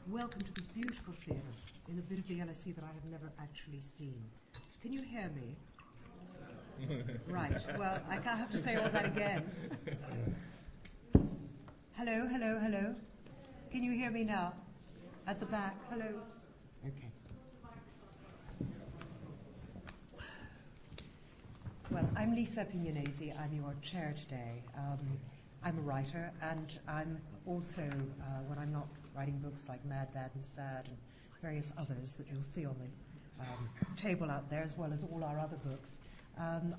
welcome to this beautiful theatre in a bit of the LSE that I have never actually seen. Can you hear me? Right, well, I can't have to say all that again. Hello, hello, hello. Can you hear me now? At the back, hello. Okay. Well, I'm Lisa Appignanesi. I'm your chair today. I'm a writer, and I'm also, when I'm not writing books like Mad, Bad and Sad and various others that you'll see on the table out there, as well as all our other books,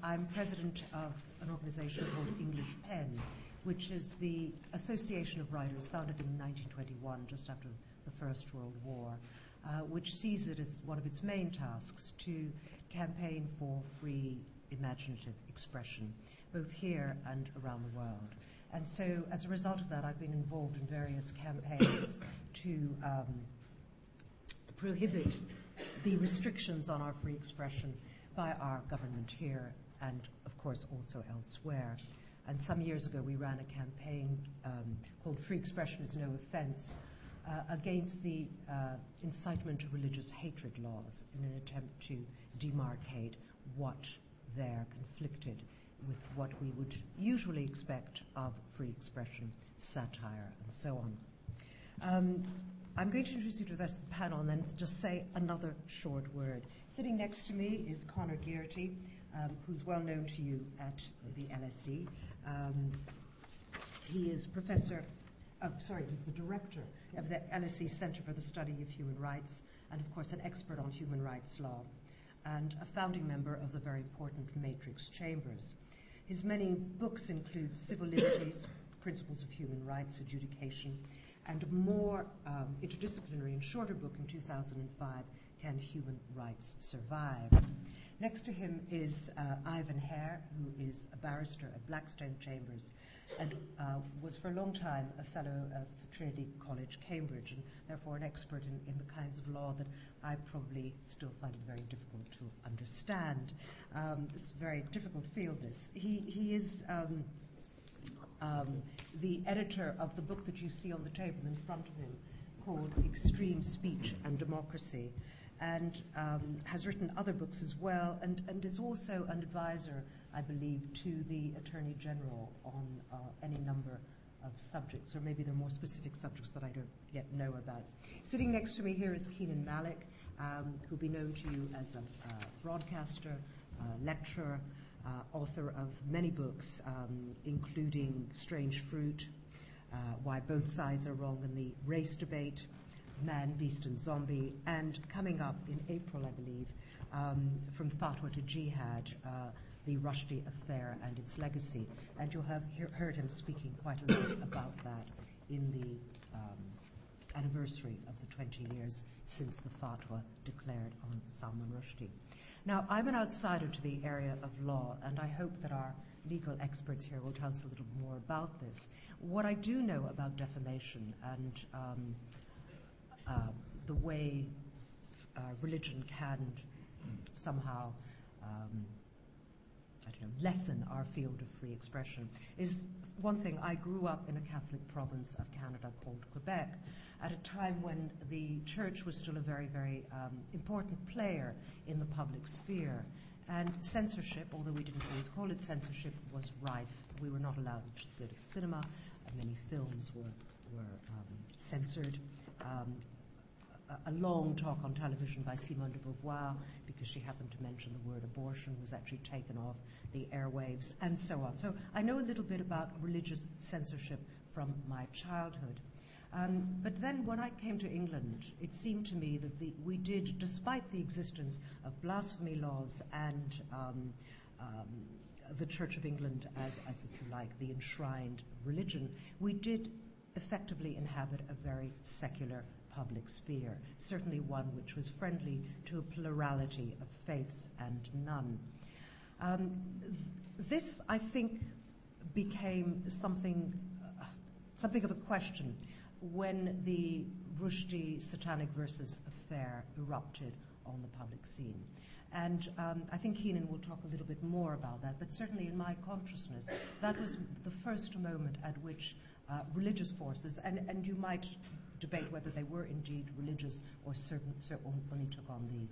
I'm president of an organization called English Pen, which is the Association of Writers founded in 1921, just after the First World War, which sees it as one of its main tasks to campaign for free imaginative expression, both here and around the world. And so, as a result of that, I've been involved in various campaigns to prohibit the restrictions on our free expression by our government here and, of course, also elsewhere. And some years ago, we ran a campaign called Free Expression is No Offense against the incitement to religious hatred laws in an attempt to demarcate what there conflicted with what we would usually expect of free expression, satire, and so on. I'm going to introduce you to the rest of the panel and then just say another short word. Sitting next to me is Conor Gearty, who's well known to you at the LSE. He is he's the director of the LSE Center for the Study of Human Rights, and of course an expert on human rights law, and a founding member of the very important Matrix Chambers. His many books include Civil Liberties, Principles of Human Rights, Adjudication, and a more interdisciplinary and shorter book in 2005, Can Human Rights Survive? Next to him is Ivan Hare, who is a barrister at Blackstone Chambers and was for a long time a fellow of Trinity College, Cambridge, and therefore an expert in the kinds of law that I probably still find it very difficult to understand. It's a very difficult field, this. He is the editor of the book that you see on the table in front of him called Extreme Speech and Democracy, and has written other books as well, and is also an advisor, I believe, to the Attorney General on any number of subjects, or maybe there are more specific subjects that I don't yet know about. Sitting next to me here is Kenan Malik, who'll be known to you as a broadcaster, lecturer, author of many books, including Strange Fruit, Why Both Sides Are Wrong in the Race Debate, Man, Beast and Zombie, and coming up in April, I believe, From Fatwa to Jihad, the Rushdie Affair and its Legacy. And you'll have heard him speaking quite a lot about that in the anniversary of the 20 years since the fatwa declared on Salman Rushdie. Now, I'm an outsider to the area of law, and I hope that our legal experts here will tell us a little more about this. What I do know about defamation and the way religion can somehow lessen our field of free expression is one thing. I grew up in a Catholic province of Canada called Quebec at a time when the church was still a very, very important player in the public sphere. And censorship, although we didn't always call it censorship, was rife. We were not allowed to go to the cinema, and many films were censored. A long talk on television by Simone de Beauvoir, because she happened to mention the word abortion, was actually taken off the airwaves, and so on. So I know a little bit about religious censorship from my childhood. But then when I came to England, it seemed to me that we did, despite the existence of blasphemy laws and the Church of England as, if you like, the enshrined religion, we did effectively inhabit a very secular public sphere, certainly one which was friendly to a plurality of faiths and none. This, I think, became something of a question when the Rushdie Satanic Verses affair erupted on the public scene. And I think Kenan will talk a little bit more about that, but certainly in my consciousness, that was the first moment at which religious forces, and you might debate whether they were indeed religious or only took on the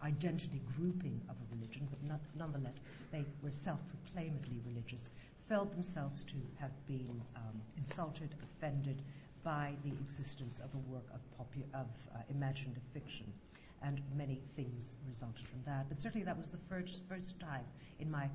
identity grouping of a religion, but nonetheless they were self-proclaimedly religious, felt themselves to have been insulted, offended by the existence of a work of imaginative fiction. And many things resulted from that. But certainly that was the first time in my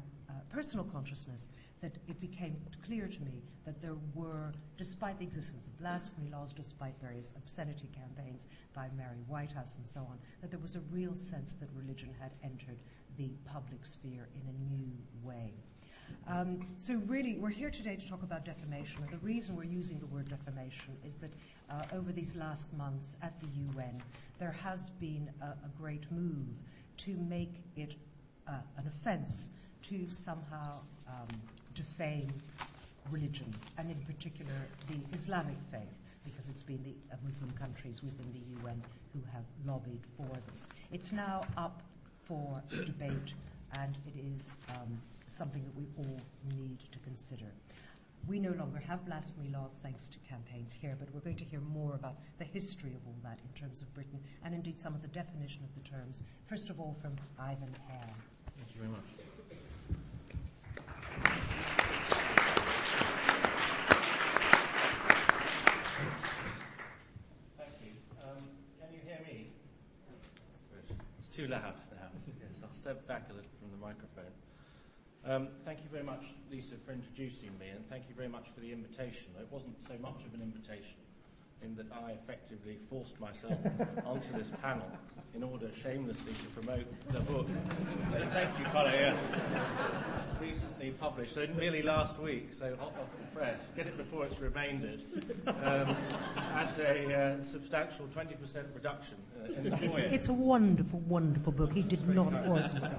personal consciousness that it became clear to me that there were, despite the existence of blasphemy laws, despite various obscenity campaigns by Mary Whitehouse and so on, that there was a real sense that religion had entered the public sphere in a new way. So really, we're here today to talk about defamation, and the reason we're using the word defamation is that over these last months at the UN, there has been a great move to make it an offense to somehow defame religion, and in particular the Islamic faith, because it's been the Muslim countries within the UN who have lobbied for this. It's now up for debate, and it is something that we all need to consider. We no longer have blasphemy laws thanks to campaigns here, but we're going to hear more about the history of all that in terms of Britain, and indeed some of the definition of the terms. First of all, from Ivan Hare. Thank you very much. Thank you. Can you hear me? It's too loud now. Yes, I'll step back a little from the microphone. Thank you very much, Lisa, for introducing me, and thank you very much for the invitation. It wasn't so much of an invitation in that I effectively forced myself onto this panel in order shamelessly to promote the book. Thank you, Conor. Yeah. Recently published, so merely last week, so hot off the press. Get it before it's remaindered. At a substantial 20% reduction in the foyer. It's a wonderful, wonderful book. He did not force himself.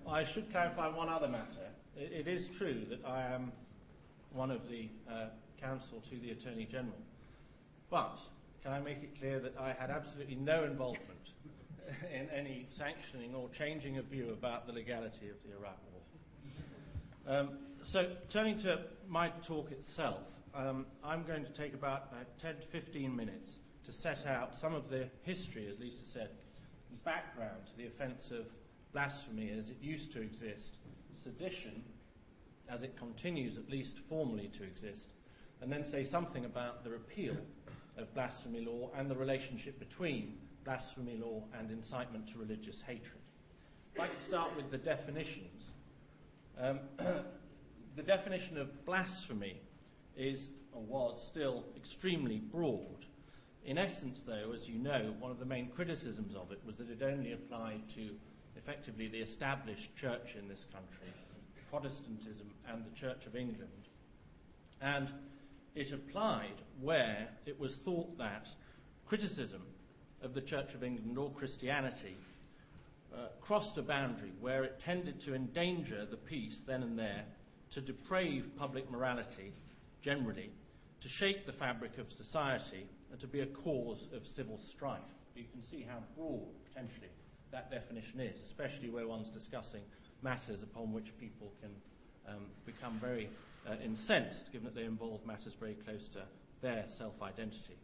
I should clarify one other matter. It is true that I am one of the counsel to the Attorney General, but can I make it clear that I had absolutely no involvement in any sanctioning or changing of view about the legality of the Iraq War. So turning to my talk itself, I'm going to take about 10 to 15 minutes to set out some of the history, as Lisa said, background to the offence of blasphemy as it used to exist, sedition as it continues at least formally to exist, and then say something about the repeal of blasphemy law and the relationship between blasphemy law and incitement to religious hatred. I'd like to start with the definitions. The definition of blasphemy is, or was still, extremely broad. In essence, though, as you know, one of the main criticisms of it was that it only applied to effectively the established church in this country, Protestantism and the Church of England. And it applied where it was thought that criticism of the Church of England or Christianity crossed a boundary where it tended to endanger the peace then and there, to deprave public morality generally, to shake the fabric of society, and to be a cause of civil strife. You can see how broad, potentially, that definition is, especially where one's discussing matters upon which people can become very incensed, given that they involve matters very close to their self-identity.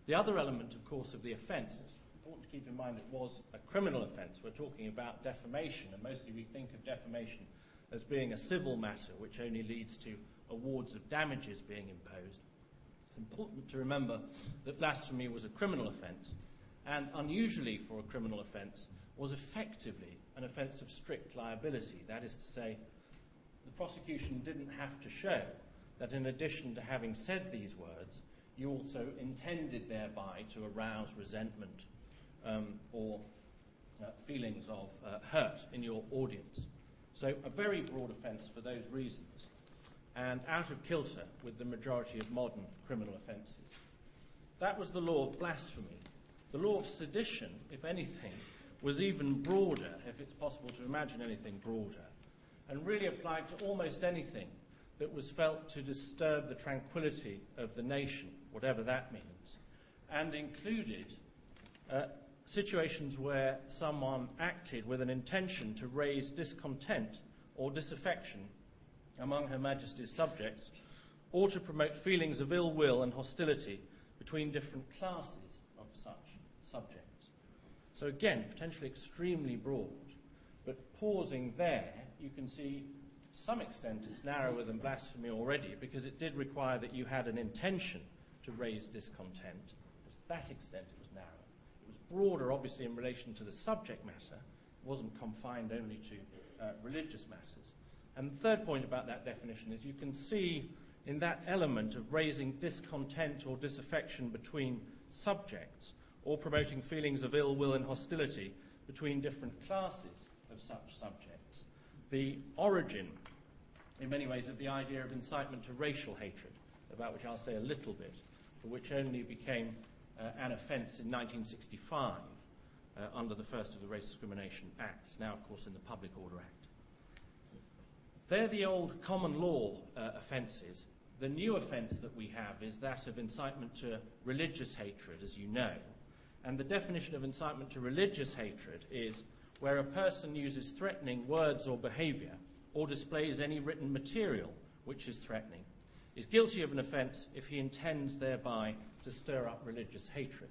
The other element, of course, of the offence, it's important to keep in mind it was a criminal offence. We're talking about defamation, and mostly we think of defamation as being a civil matter, which only leads to awards of damages being imposed. It's important to remember that blasphemy was a criminal offence, and unusually for a criminal offence, was effectively an offence of strict liability. That is to say, the prosecution didn't have to show that in addition to having said these words, you also intended thereby to arouse resentment or feelings of hurt in your audience. So a very broad offence for those reasons, and out of kilter with the majority of modern criminal offences. That was the law of blasphemy. The law of sedition, if anything, was even broader, if it's possible to imagine anything broader, and really applied to almost anything that was felt to disturb the tranquility of the nation, whatever that means, and included situations where someone acted with an intention to raise discontent or disaffection among Her Majesty's subjects, or to promote feelings of ill will and hostility between different classes of such subjects. So again, potentially extremely broad, but pausing there, you can see to some extent it's narrower than blasphemy already, because it did require that you had an intention to raise discontent. To that extent it was narrow. It was broader, obviously, in relation to the subject matter. It wasn't confined only to religious matters. And the third point about that definition is you can see in that element of raising discontent or disaffection between subjects, or promoting feelings of ill will and hostility between different classes of such subjects, the origin, in many ways, of the idea of incitement to racial hatred, about which I'll say a little bit, but which only became an offence in 1965 under the first of the Race Discrimination Acts, now, of course, in the Public Order Act. They're the old common law offences. The new offence that we have is that of incitement to religious hatred, as you know. And the definition of incitement to religious hatred is where a person uses threatening words or behaviour or displays any written material which is threatening, is guilty of an offence if he intends thereby to stir up religious hatred.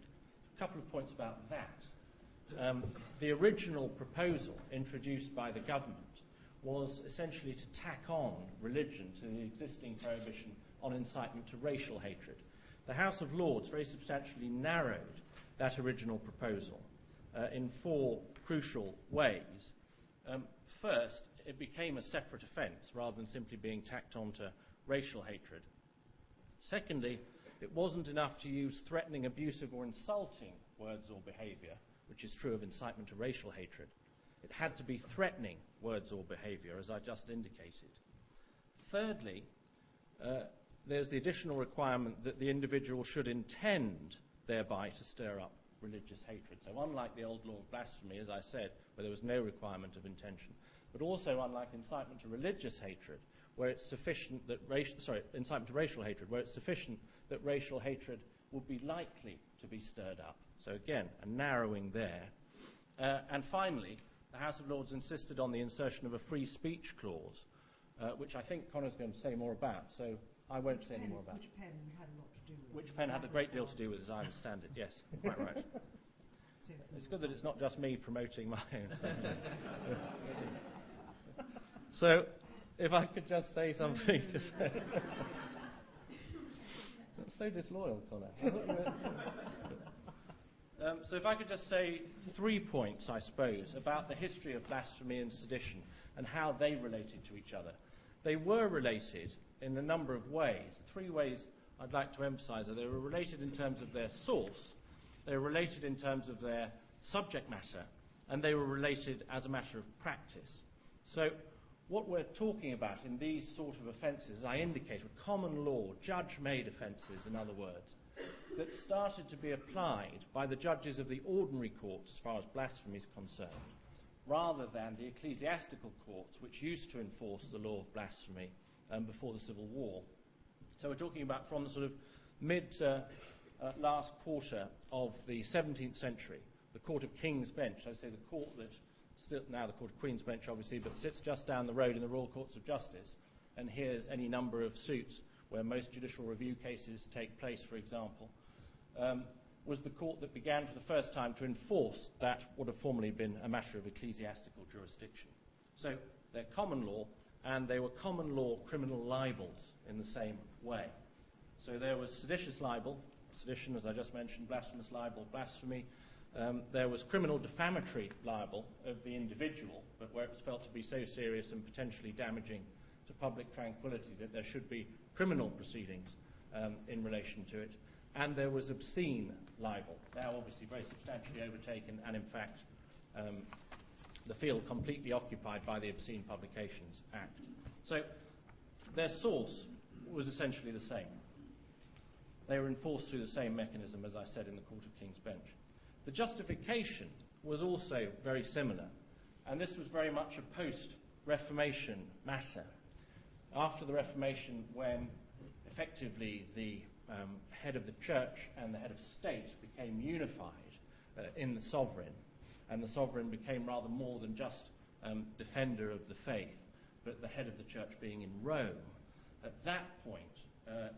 A couple of points about that. The original proposal introduced by the government was essentially to tack on religion to the existing prohibition on incitement to racial hatred. The House of Lords very substantially narrowed that original proposal in four crucial ways. First, it became a separate offence rather than simply being tacked on to racial hatred. Secondly, it wasn't enough to use threatening, abusive or insulting words or behaviour, which is true of incitement to racial hatred. It had to be threatening words or behaviour, as I just indicated. Thirdly, there's the additional requirement that the individual should intend thereby to stir up religious hatred. So unlike the old law of blasphemy, as I said, where there was no requirement of intention, but also unlike incitement to religious hatred, where it's sufficient that incitement to racial hatred, where it's sufficient that racial hatred would be likely to be stirred up. So again, a narrowing there. And finally, the House of Lords insisted on the insertion of a free speech clause, which I think Conor's going to say more about, so I won't say any more about. Which pen had a lot to do with. Which pen had a great deal to do with, as I understand it, yes, quite right. It's good that it's not just me promoting my own stuff. So, if I could just say something to say. That's so disloyal, Conor. So if I could just say 3 points, I suppose, about the history of blasphemy and sedition and how they related to each other. They were related in a number of ways. 3 ways I'd like to emphasise that they were related in terms of their source, they were related in terms of their subject matter, and they were related as a matter of practice. So what we're talking about in these sort of offences, as I indicate, were common law, judge-made offences, in other words, that started to be applied by the judges of the ordinary courts as far as blasphemy is concerned, rather than the ecclesiastical courts, which used to enforce the law of blasphemy before the Civil War. So we're talking about from the sort of mid to last quarter of the 17th century, the Court of King's Bench, I say the court that, still now the Court of Queen's Bench obviously, but sits just down the road in the Royal Courts of Justice and hears any number of suits where most judicial review cases take place, for example, was the court that began for the first time to enforce that would have formerly been a matter of ecclesiastical jurisdiction. So they're common law, and they were common law criminal libels in the same way. So there was seditious libel, sedition, as I just mentioned, blasphemous libel, blasphemy. There was criminal defamatory libel of the individual, but where it was felt to be so serious and potentially damaging to public tranquility that there should be criminal proceedings in relation to it. And there was obscene libel, now obviously very substantially overtaken and in fact the field completely occupied by the Obscene Publications Act. So their source was essentially the same. They were enforced through the same mechanism, as I said, in the Court of King's Bench. The justification was also very similar, and this was very much a post-Reformation matter. After the Reformation, when effectively the head of the church and the head of state became unified in the sovereign, and the sovereign became rather more than just defender of the faith, but the head of the church being in Rome. At that point,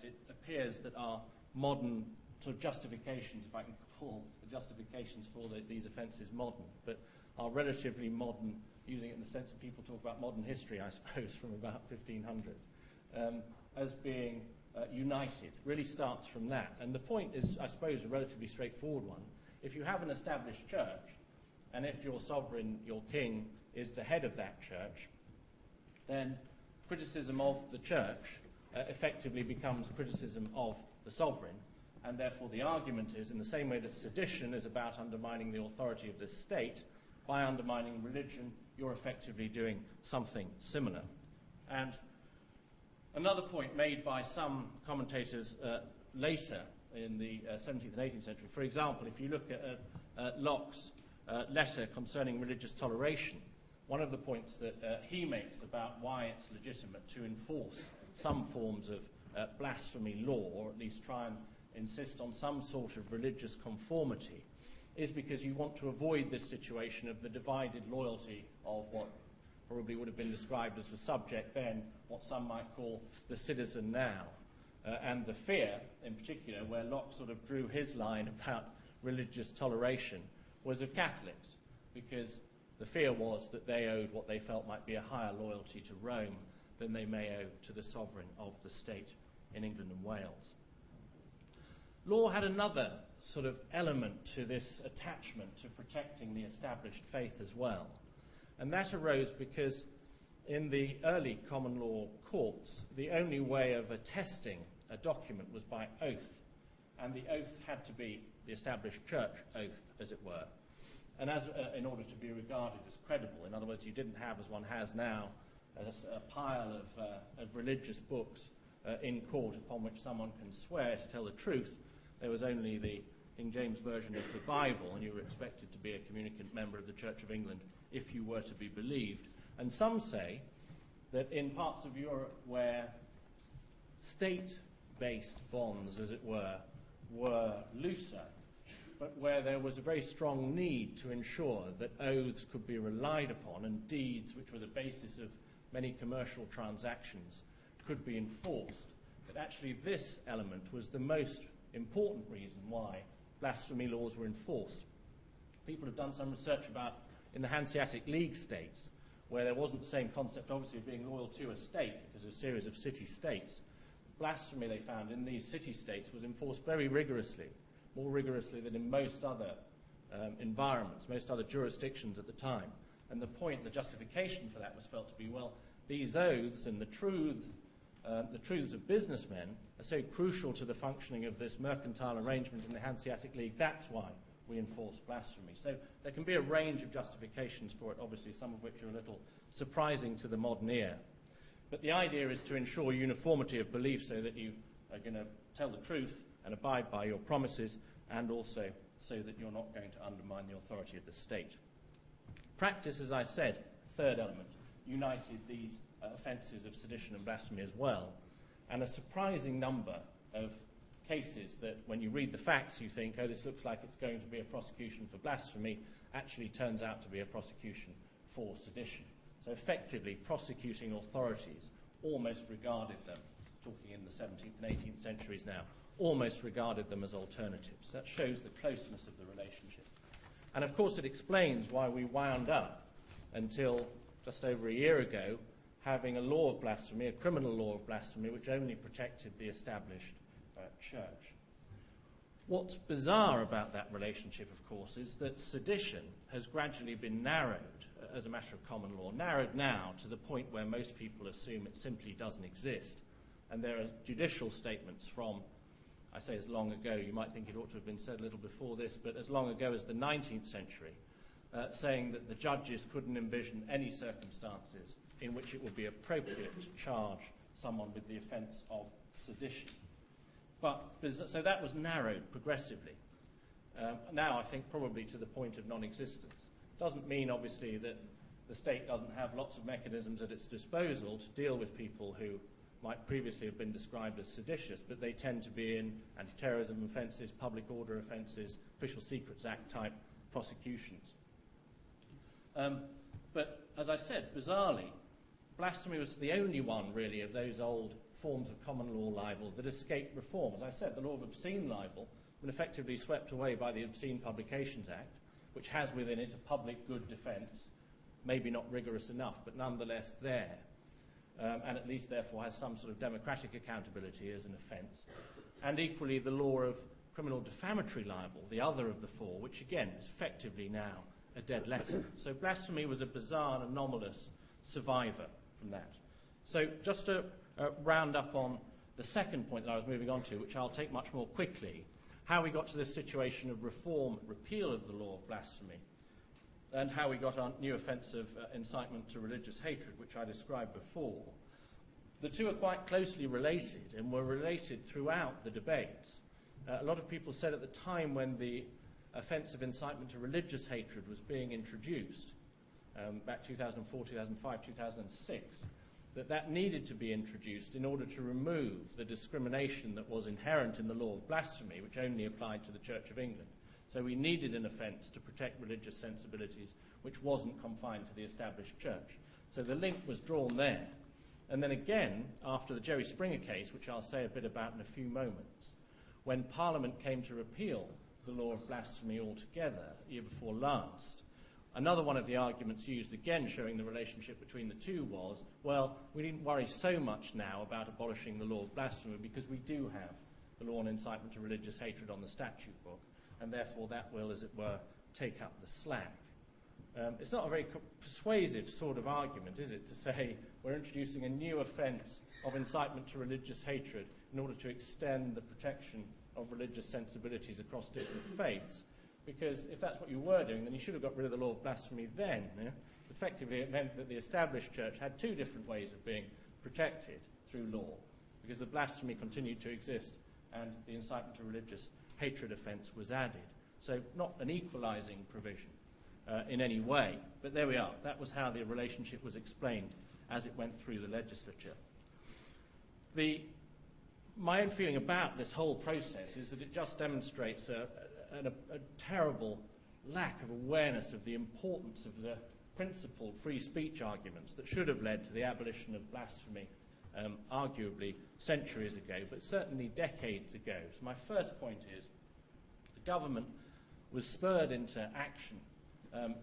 it appears that our modern sort of justifications, if I can call the justifications for these offences modern, but are relatively modern, using it in the sense that people talk about modern history, I suppose, from about 1500, as being united, really starts from that. And the point is, I suppose, a relatively straightforward one. If you have an established church, and if your sovereign, your king, is the head of that church, then criticism of the church effectively becomes criticism of the sovereign, and therefore the argument is, in the same way that sedition is about undermining the authority of the state, by undermining religion, you're effectively doing something similar. And another point made by some commentators later in the 17th and 18th century, for example, if you look at Locke's letter concerning religious toleration, one of the points that he makes about why it's legitimate to enforce some forms of blasphemy law, or at least try and insist on some sort of religious conformity, is because you want to avoid this situation of the divided loyalty of what probably would have been described as the subject then, what some might call the citizen now. And the fear, in particular, where Locke sort of drew his line about religious toleration, was of Catholics, because the fear was that they owed what they felt might be a higher loyalty to Rome than they may owe to the sovereign of the state in England and Wales. Law had another sort of element to this attachment to protecting the established faith as well. And that arose because in the early common law courts, the only way of attesting a document was by oath. And the oath had to be the established church oath, as it were. And in order to be regarded as credible, in other words, you didn't have, as one has now, a pile of religious books in court upon which someone can swear to tell the truth. There was only the King James Version of the Bible, and you were expected to be a communicant member of the Church of England if you were to be believed. And some say that in parts of Europe where state-based bonds, as it were looser, but where there was a very strong need to ensure that oaths could be relied upon and deeds, which were the basis of many commercial transactions, could be enforced, that actually this element was the most important reason why blasphemy laws were enforced. People have done some research about in the Hanseatic League states, where there wasn't the same concept, obviously, of being loyal to a state, because of a series of city-states. Blasphemy, they found, in these city-states was enforced very rigorously, more rigorously than in most other environments, most other jurisdictions at the time. And the point, the justification for that was felt to be, well, these oaths and the truths of businessmen are so crucial to the functioning of this mercantile arrangement in the Hanseatic League, that's why we enforce blasphemy. So there can be a range of justifications for it, obviously, some of which are a little surprising to the modern ear. But the idea is to ensure uniformity of belief so that you are going to tell the truth and abide by your promises, and also so that you're not going to undermine the authority of the state. Practice, as I said, third element, united these offences of sedition and blasphemy as well, and a surprising number of cases that when you read the facts you think, oh, this looks like it's going to be a prosecution for blasphemy, actually turns out to be a prosecution for sedition. So effectively, prosecuting authorities almost regarded them, talking in the 17th and 18th centuries now, almost regarded them as alternatives. That shows the closeness of the relationship. And of course it explains why we wound up, until just over a year ago, having a law of blasphemy, a criminal law of blasphemy, which only protected the established church. What's bizarre about that relationship, of course, is that sedition has gradually been narrowed as a matter of common law, narrowed now to the point where most people assume it simply doesn't exist. And there are judicial statements from, I say as long ago, you might think it ought to have been said a little before this, but as long ago as the 19th century, saying that the judges couldn't envision any circumstances in which it would be appropriate to charge someone with the offence of sedition. So that was narrowed progressively. Now I think probably to the point of non-existence. Doesn't mean obviously that the state doesn't have lots of mechanisms at its disposal to deal with people who might previously have been described as seditious, but they tend to be in anti-terrorism offences, public order offences, Official Secrets Act type prosecutions. But as I said, bizarrely, blasphemy was the only one really of those old forms of common law libel that escape reform. As I said, the law of obscene libel was effectively swept away by the Obscene Publications Act, which has within it a public good defence, maybe not rigorous enough, but nonetheless there, and at least therefore has some sort of democratic accountability as an offence. And equally the law of criminal defamatory libel, the other of the four, which again is effectively now a dead letter. So blasphemy was a bizarre and anomalous survivor from that. So just to round up on the second point that I was moving on to, which I'll take much more quickly, how we got to this situation of reform, repeal of the law of blasphemy, and how we got our new offence of incitement to religious hatred, which I described before. The two are quite closely related and were related throughout the debates. A lot of people said at the time when the offence of incitement to religious hatred was being introduced, back 2004, 2005, 2006, that needed to be introduced in order to remove the discrimination that was inherent in the law of blasphemy, which only applied to the Church of England. So we needed an offence to protect religious sensibilities which wasn't confined to the established church. So the link was drawn there. And then again, after the Jerry Springer case, which I'll say a bit about in a few moments, when Parliament came to repeal the law of blasphemy altogether, the year before last, another one of the arguments used, again showing the relationship between the two, was, well, we needn't worry so much now about abolishing the law of blasphemy because we do have the law on incitement to religious hatred on the statute book, and therefore that will, as it were, take up the slack. It's not a very persuasive sort of argument, is it, to say we're introducing a new offence of incitement to religious hatred in order to extend the protection of religious sensibilities across different faiths? Because if that's what you were doing, then you should have got rid of the law of blasphemy then. Yeah? Effectively, it meant that the established church had two different ways of being protected through law, because the blasphemy continued to exist and the incitement to religious hatred offence was added. So not an equalising provision in any way, but there we are. That was how the relationship was explained as it went through the legislature. My own feeling about this whole process is that it just demonstrates a terrible lack of awareness of the importance of the principled free speech arguments that should have led to the abolition of blasphemy, arguably centuries ago, but certainly decades ago. So my first point is the government was spurred into action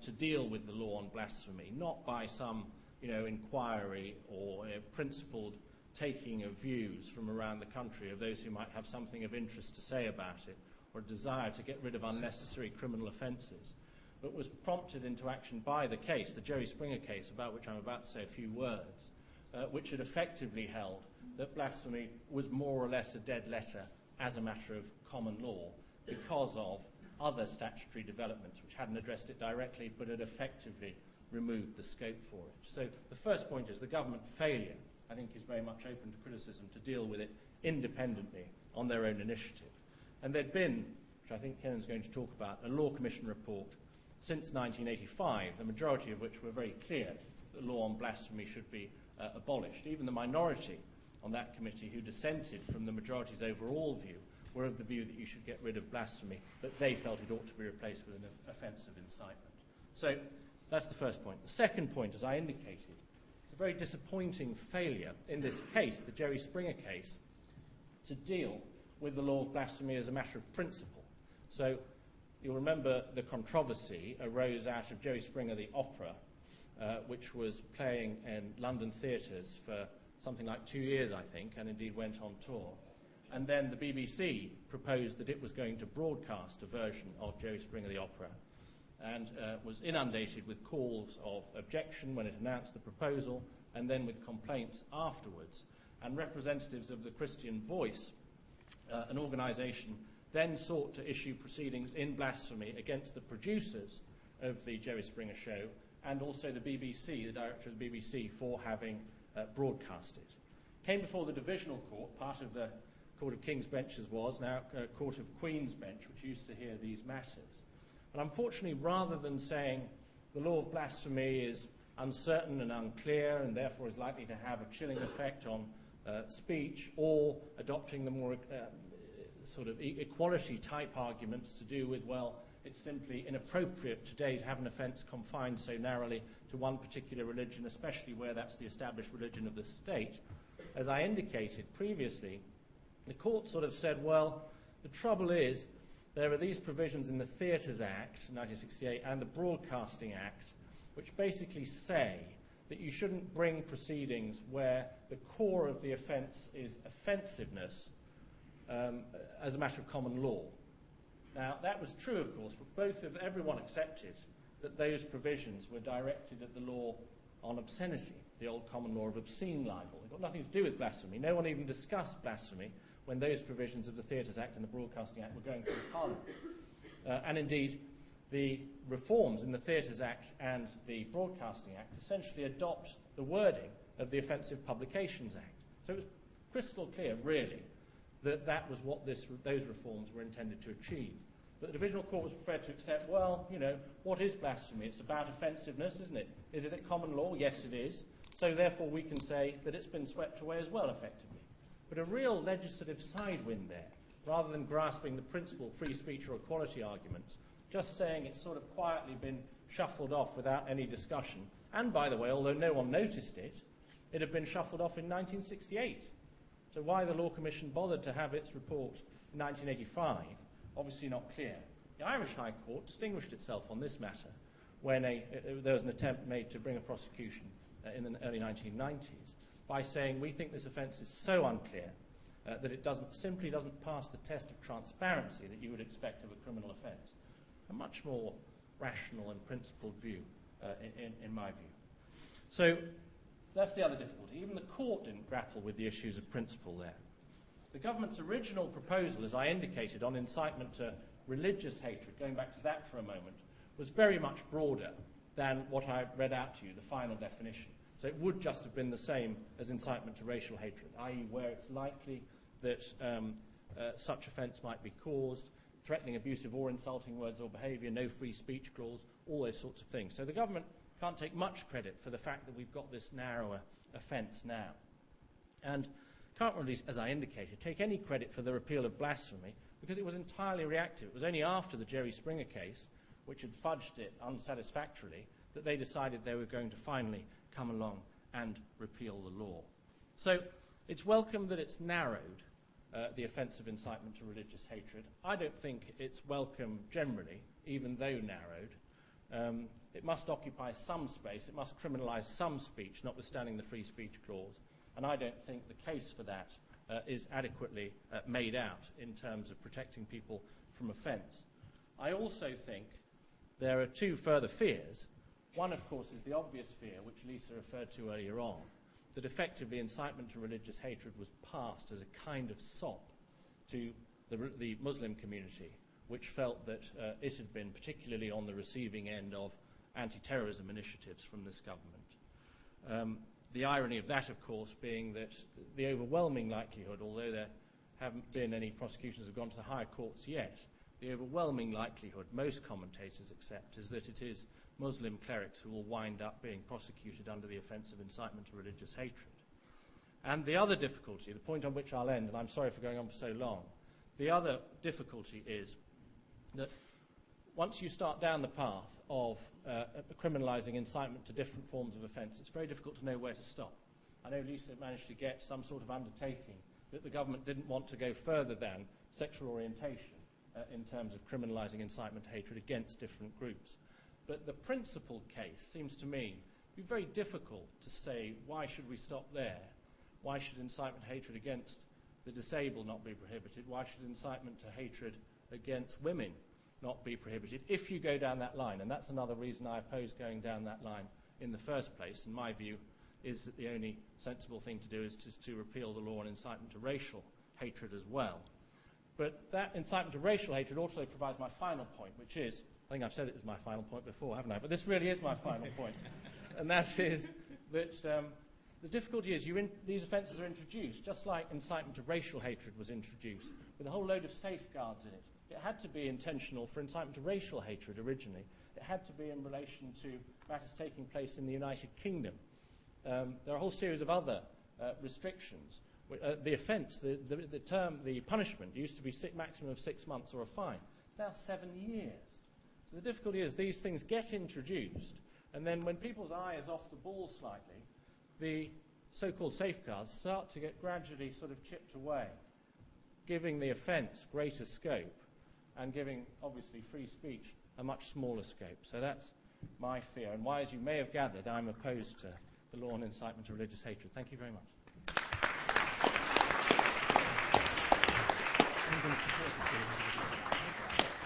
to deal with the law on blasphemy, not by some inquiry or principled taking of views from around the country of those who might have something of interest to say about it, or a desire to get rid of unnecessary criminal offences, but was prompted into action by the case, the Jerry Springer case, about which I'm about to say a few words, which had effectively held that blasphemy was more or less a dead letter as a matter of common law because of other statutory developments which hadn't addressed it directly but had effectively removed the scope for it. So the first point is the government failure, I think, is very much open to criticism to deal with it independently on their own initiative. And there'd been, which I think Kenan's going to talk about, a Law Commission report since 1985, the majority of which were very clear that the law on blasphemy should be abolished. Even the minority on that committee who dissented from the majority's overall view were of the view that you should get rid of blasphemy, but they felt it ought to be replaced with an offence of incitement. So that's the first point. The second point, as I indicated, it's a very disappointing failure in this case, the Jerry Springer case, to deal with the law of blasphemy as a matter of principle. So you'll remember the controversy arose out of Jerry Springer, the opera, which was playing in London theatres for something like 2 years, I think, and indeed went on tour. And then the BBC proposed that it was going to broadcast a version of Jerry Springer, the opera, and was inundated with calls of objection when it announced the proposal, and then with complaints afterwards. And representatives of the Christian Voice, an organisation, then sought to issue proceedings in blasphemy against the producers of the Jerry Springer show and also the BBC, the director of the BBC, for having broadcast it. Came before the Divisional Court, part of the Court of King's Bench as was, now Court of Queen's Bench, which used to hear these matters. And unfortunately, rather than saying the law of blasphemy is uncertain and unclear and therefore is likely to have a chilling effect on speech, or adopting the more sort of equality-type arguments to do with, well, it's simply inappropriate today to have an offence confined so narrowly to one particular religion, especially where that's the established religion of the state, as I indicated previously, the court sort of said, well, the trouble is there are these provisions in the Theatres Act, 1968, and the Broadcasting Act, which basically say that you shouldn't bring proceedings where the core of the offence is offensiveness as a matter of common law. Now, that was true, of course, but everyone accepted that those provisions were directed at the law on obscenity, the old common law of obscene libel. They've got nothing to do with blasphemy. No one even discussed blasphemy when those provisions of the Theatres Act and the Broadcasting Act were going through Parliament. And indeed, the reforms in the Theatres Act and the Broadcasting Act essentially adopt the wording of the Offensive Publications Act. So it was crystal clear, really, that that was what those reforms were intended to achieve. But the Divisional Court was prepared to accept, well, you know, what is blasphemy? It's about offensiveness, isn't it? Is it a common law? Yes, it is. So therefore we can say that it's been swept away as well, effectively. But a real legislative sidewind there, rather than grasping the principal free speech or equality arguments, just saying it's sort of quietly been shuffled off without any discussion. And by the way, although no one noticed it, it had been shuffled off in 1968. So why the Law Commission bothered to have its report in 1985, obviously not clear. The Irish High Court distinguished itself on this matter when there was an attempt made to bring a prosecution in the early 1990s by saying, we think this offence is so unclear that it simply doesn't pass the test of transparency that you would expect of a criminal offence. A much more rational and principled view, in my view. So that's the other difficulty. Even the court didn't grapple with the issues of principle there. The government's original proposal, as I indicated, on incitement to religious hatred, going back to that for a moment, was very much broader than what I read out to you, the final definition. So it would just have been the same as incitement to racial hatred, i.e. where it's likely that such offence might be caused, threatening, abusive or insulting words or behaviour, no free speech clause, all those sorts of things. So the government can't take much credit for the fact that we've got this narrower offence now. And can't really, as I indicated, take any credit for the repeal of blasphemy because it was entirely reactive. It was only after the Jerry Springer case, which had fudged it unsatisfactorily, that they decided they were going to finally come along and repeal the law. So it's welcome that it's narrowed the offence of incitement to religious hatred. I don't think it's welcome generally, even though narrowed. It must occupy some space. It must criminalise some speech, notwithstanding the free speech clause. And I don't think the case for that is adequately made out in terms of protecting people from offence. I also think there are two further fears. One, of course, is the obvious fear, which Lisa referred to earlier on, that effectively incitement to religious hatred was passed as a kind of sop to the Muslim community, which felt that it had been particularly on the receiving end of anti-terrorism initiatives from this government. The irony of that, of course, being that the overwhelming likelihood, although there haven't been any prosecutions that have gone to the higher courts yet, the overwhelming likelihood, most commentators accept, is that it is Muslim clerics who will wind up being prosecuted under the offence of incitement to religious hatred. And the other difficulty, the point on which I'll end, and I'm sorry for going on for so long, the other difficulty is that once you start down the path of criminalising incitement to different forms of offence, it's very difficult to know where to stop. I know Lisa managed to get some sort of undertaking that the government didn't want to go further than sexual orientation in terms of criminalising incitement to hatred against different groups. But the principal case seems to me to be very difficult to say, why should we stop there? Why should incitement to hatred against the disabled not be prohibited? Why should incitement to hatred against women not be prohibited if you go down that line? And that's another reason I oppose going down that line in the first place. And my view is that the only sensible thing to do is to repeal the law on incitement to racial hatred as well. But that incitement to racial hatred also provides my final point, which is, I think I've said it was my final point before, haven't I? But this really is my final point. And that is that the difficulty is these offences are introduced, just like incitement to racial hatred was introduced, with a whole load of safeguards in it. It had to be intentional for incitement to racial hatred originally. It had to be in relation to matters taking place in the United Kingdom. There are a whole series of other restrictions. The offence, the punishment used to be maximum of 6 months or a fine. It's now 7 years. So the difficulty is these things get introduced, and then when people's eye is off the ball slightly, the so-called safeguards start to get gradually sort of chipped away, giving the offence greater scope and giving, obviously, free speech a much smaller scope. So that's my fear, and why, as you may have gathered, I'm opposed to the law on incitement to religious hatred. Thank you very much.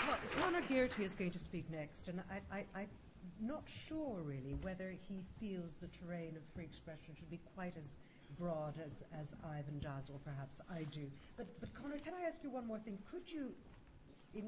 Well, Conor Gearty is going to speak next, and I'm not sure, really, whether he feels the terrain of free expression should be quite as broad as Ivan does, or perhaps I do. But Conor, can I ask you one more thing? Could you,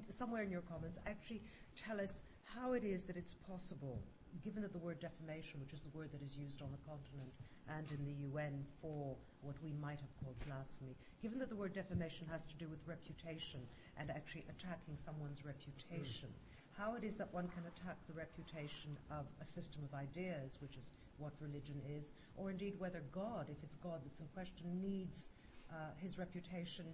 somewhere in your comments, actually tell us how it is that it's possible, given that the word defamation, which is the word that is used on the continent and in the UN for what we might have called blasphemy, given that the word defamation has to do with reputation and actually attacking someone's reputation, how it is that one can attack the reputation of a system of ideas, which is what religion is, or indeed whether God, if it's God that's in question, needs his reputation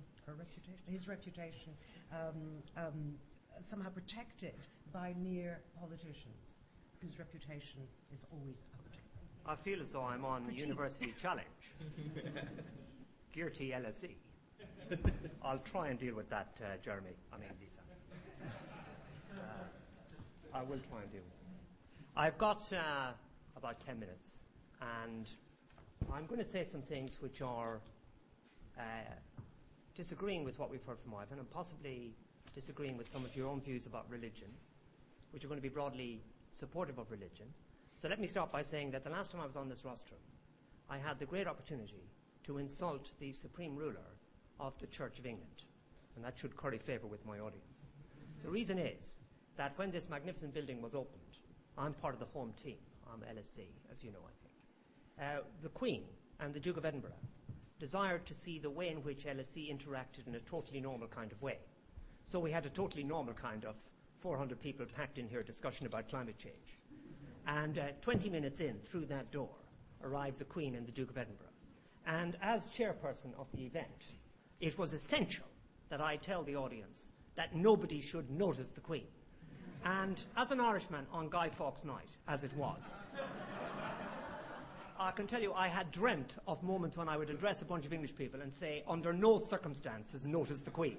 somehow protected by mere politicians whose reputation is always up. I feel as though I'm on University Challenge. Gearty LSE. I'll try and deal with that, Jeremy. I mean, Lisa. I will try and deal with it. I've got about 10 minutes, and I'm going to say some things which are disagreeing with what we've heard from Ivan, and possibly disagreeing with some of your own views about religion, which are going to be broadly supportive of religion. So let me start by saying that the last time I was on this rostrum, I had the great opportunity to insult the supreme ruler of the Church of England, and that should curry favour with my audience. The reason is that when this magnificent building was opened, I'm part of the home team. I'm LSE, as you know, I think. The Queen and the Duke of Edinburgh desired to see the way in which LSE interacted in a totally normal kind of way. So we had a totally normal kind of 400 people packed in here discussion about climate change. And 20 minutes in, through that door, arrived the Queen and the Duke of Edinburgh. And as chairperson of the event, it was essential that I tell the audience that nobody should notice the Queen. And as an Irishman on Guy Fawkes night, as it was, I can tell you I had dreamt of moments when I would address a bunch of English people and say, under no circumstances notice the Queen.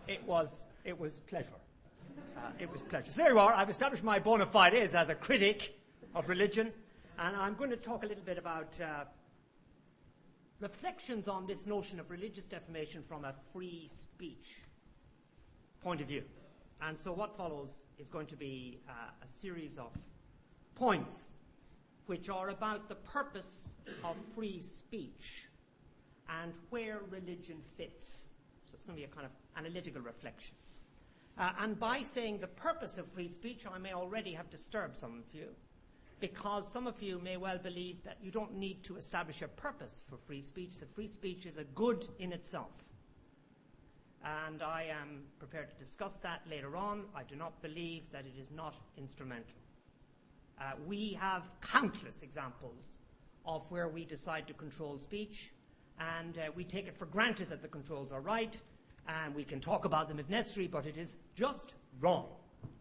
It was pleasure. It was pleasure. So there you are. I've established my bona fides as a critic of religion, and I'm going to talk a little bit about reflections on this notion of religious defamation from a free speech point of view. And so what follows is going to be a series of points which are about the purpose of free speech and where religion fits. So it's going to be a kind of analytical reflection. And by saying the purpose of free speech, I may already have disturbed some of you, because some of you may well believe that you don't need to establish a purpose for free speech. The free speech is a good in itself. And I am prepared to discuss that later on. I do not believe that it is not instrumental. We have countless examples of where we decide to control speech, and we take it for granted that the controls are right, and we can talk about them if necessary, but it is just wrong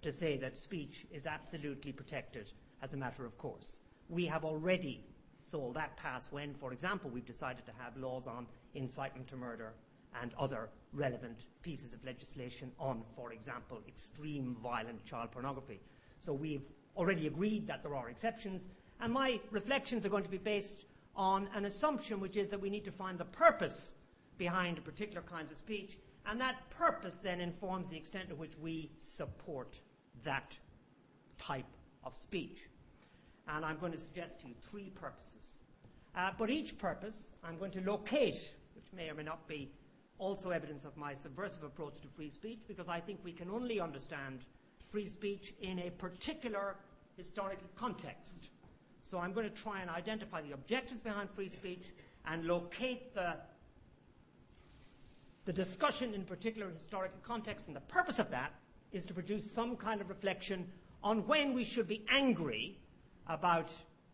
to say that speech is absolutely protected as a matter of course. We have already sold that pass when, for example, we've decided to have laws on incitement to murder and other relevant pieces of legislation on, for example, extreme violent child pornography. So we've already agreed that there are exceptions, and my reflections are going to be based on an assumption, which is that we need to find the purpose behind particular kinds of speech, and that purpose then informs the extent to which we support that type of speech. And I'm going to suggest to you 3 purposes. But each purpose I'm going to locate, which may or may not be also evidence of my subversive approach to free speech, because I think we can only understand free speech in a particular historical context. So I'm going to try and identify the objectives behind free speech and locate the discussion in particular historical context, and the purpose of that is to produce some kind of reflection on when we should be angry about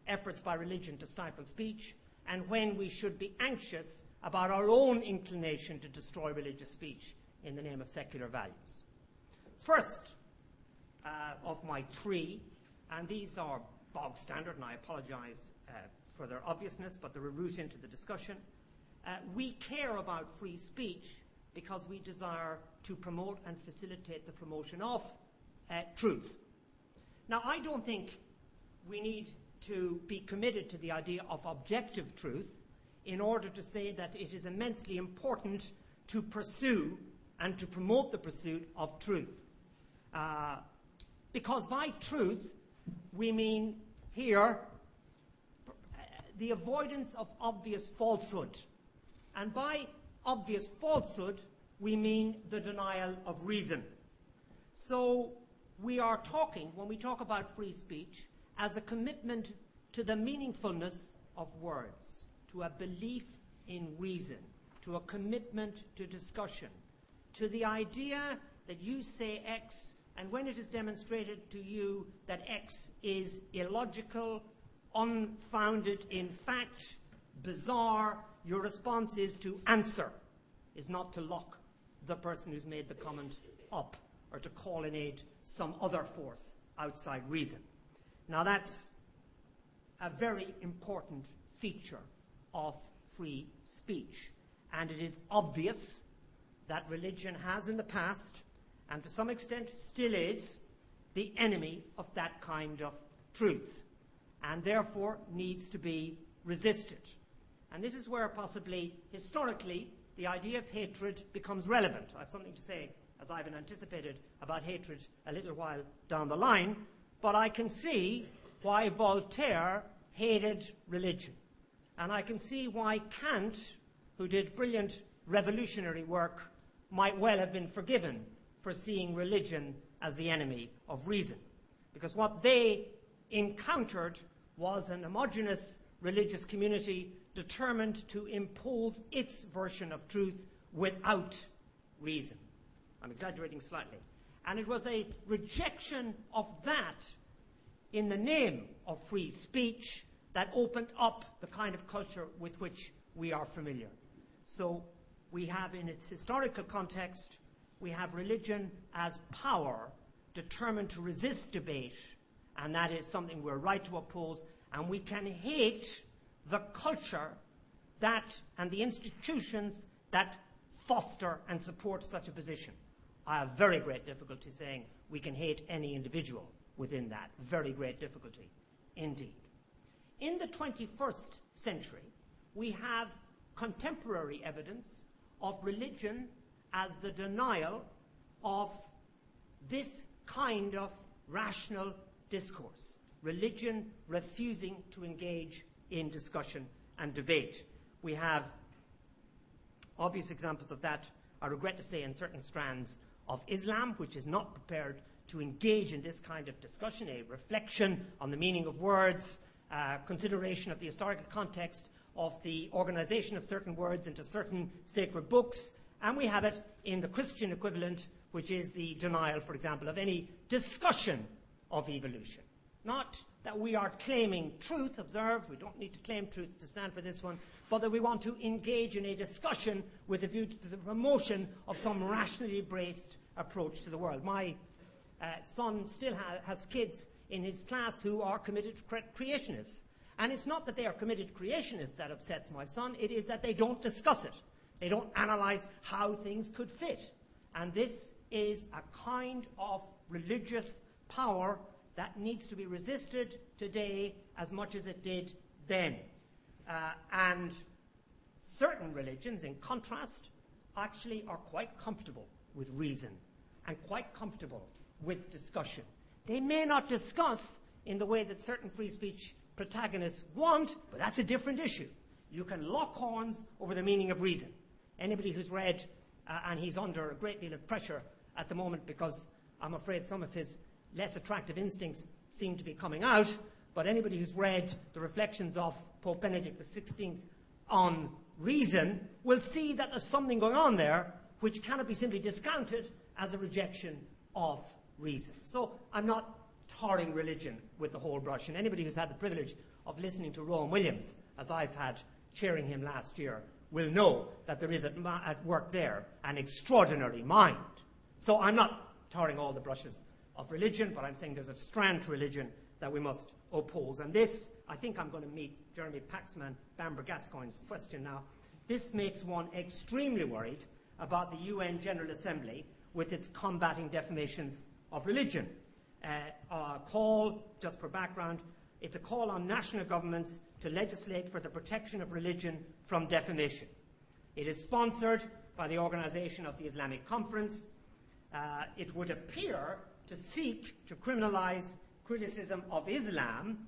efforts by religion to stifle speech, and when we should be anxious about our own inclination to destroy religious speech in the name of secular values. First of my 3, and these are bog standard, and I apologize for their obviousness, but they're a route into the discussion. We care about free speech because we desire to promote and facilitate the promotion of truth. Now, I don't think we need to be committed to the idea of objective truth in order to say that it is immensely important to pursue and to promote the pursuit of truth. Because by truth, we mean here the avoidance of obvious falsehood. And by obvious falsehood, we mean the denial of reason. So we are talking, when we talk about free speech, as a commitment to the meaningfulness of words, to a belief in reason, to a commitment to discussion, to the idea that you say X, and when it is demonstrated to you that X is illogical, unfounded in fact, bizarre, your response is to answer, is not to lock the person who's made the comment up or to call in aid some other force outside reason. Now that's a very important feature of free speech, and it is obvious that religion has in the past, and to some extent still is, the enemy of that kind of truth, and therefore needs to be resisted. And this is where possibly, historically, the idea of hatred becomes relevant. I have something to say, as Ivan anticipated, about hatred a little while down the line, but I can see why Voltaire hated religion. And I can see why Kant, who did brilliant revolutionary work, might well have been forgiven for seeing religion as the enemy of reason. Because what they encountered was an homogeneous religious community determined to impose its version of truth without reason. I'm exaggerating slightly. And it was a rejection of that in the name of free speech that opened up the kind of culture with which we are familiar. So we have, in its historical context, we have religion as power determined to resist debate, and that is something we're right to oppose, and we can hate the culture that and the institutions that foster and support such a position. I have very great difficulty saying we can hate any individual within that. Very great difficulty indeed. In the 21st century, we have contemporary evidence of religion as the denial of this kind of rational discourse. Religion refusing to engage in discussion and debate. We have obvious examples of that, I regret to say, in certain strands of Islam, which is not prepared to engage in this kind of discussion, a reflection on the meaning of words, consideration of the historical context of the organization of certain words into certain sacred books, and we have it in the Christian equivalent, which is the denial, for example, of any discussion of evolution. Not that we are claiming truth, observe, we don't need to claim truth to stand for this one, but that we want to engage in a discussion with a view to the promotion of some rationally braced approach to the world. My son still has kids in his class who are committed creationists. And it's not that they are committed creationists that upsets my son, it is that they don't discuss it. They don't analyze how things could fit. And this is a kind of religious power that needs to be resisted today as much as it did then. And certain religions, in contrast, actually are quite comfortable with reason and quite comfortable with discussion. They may not discuss in the way that certain free speech protagonists want, but that's a different issue. You can lock horns over the meaning of reason. Anybody who's read, and he's under a great deal of pressure at the moment because I'm afraid some of his less attractive instincts seem to be coming out, but anybody who's read the reflections of Pope Benedict XVI on reason will see that there's something going on there which cannot be simply discounted as a rejection of reason. So I'm not tarring religion with the whole brush, and anybody who's had the privilege of listening to Rowan Williams, as I've had chairing him last year, will know that there is at work there an extraordinary mind. So I'm not tarring all the brushes of religion, but I'm saying there's a strand to religion that we must oppose. And this, I think I'm going to meet Jeremy Paxman, Bamber Gascoigne's question now. This makes one extremely worried about the UN General Assembly with its combating defamations of religion. A call, just for background, it's a call on national governments to legislate for the protection of religion from defamation. It is sponsored by the Organization of the Islamic Conference. It would appear to seek to criminalize criticism of Islam.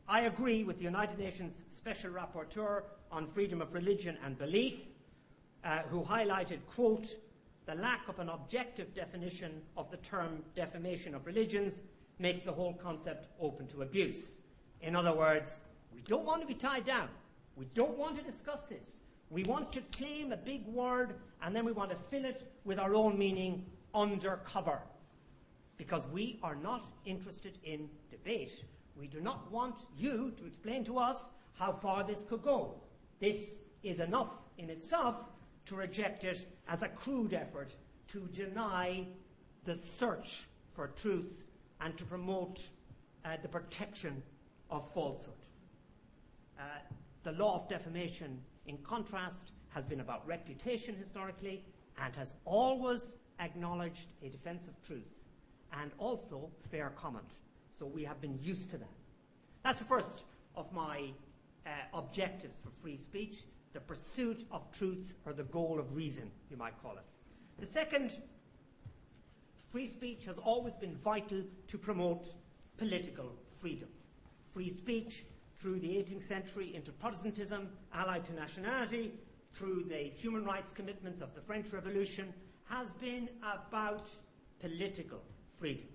I agree with the United Nations Special Rapporteur on Freedom of Religion and Belief, who highlighted, quote, the lack of an objective definition of the term defamation of religions makes the whole concept open to abuse. In other words, we don't want to be tied down. We don't want to discuss this. We want to claim a big word, and then we want to fill it with our own meaning undercover. Because we are not interested in debate. We do not want you to explain to us how far this could go. This is enough in itself to reject it as a crude effort to deny the search for truth and to promote the protection of falsehood. The law of defamation, in contrast, has been about reputation historically and has always acknowledged a defense of truth and also fair comment. So we have been used to that. That's the first of my objectives for free speech, the pursuit of truth, or the goal of reason, you might call it. The second, free speech has always been vital to promote political freedom. Free speech through the 18th century into Protestantism, allied to nationality, through the human rights commitments of the French Revolution, has been about political freedom.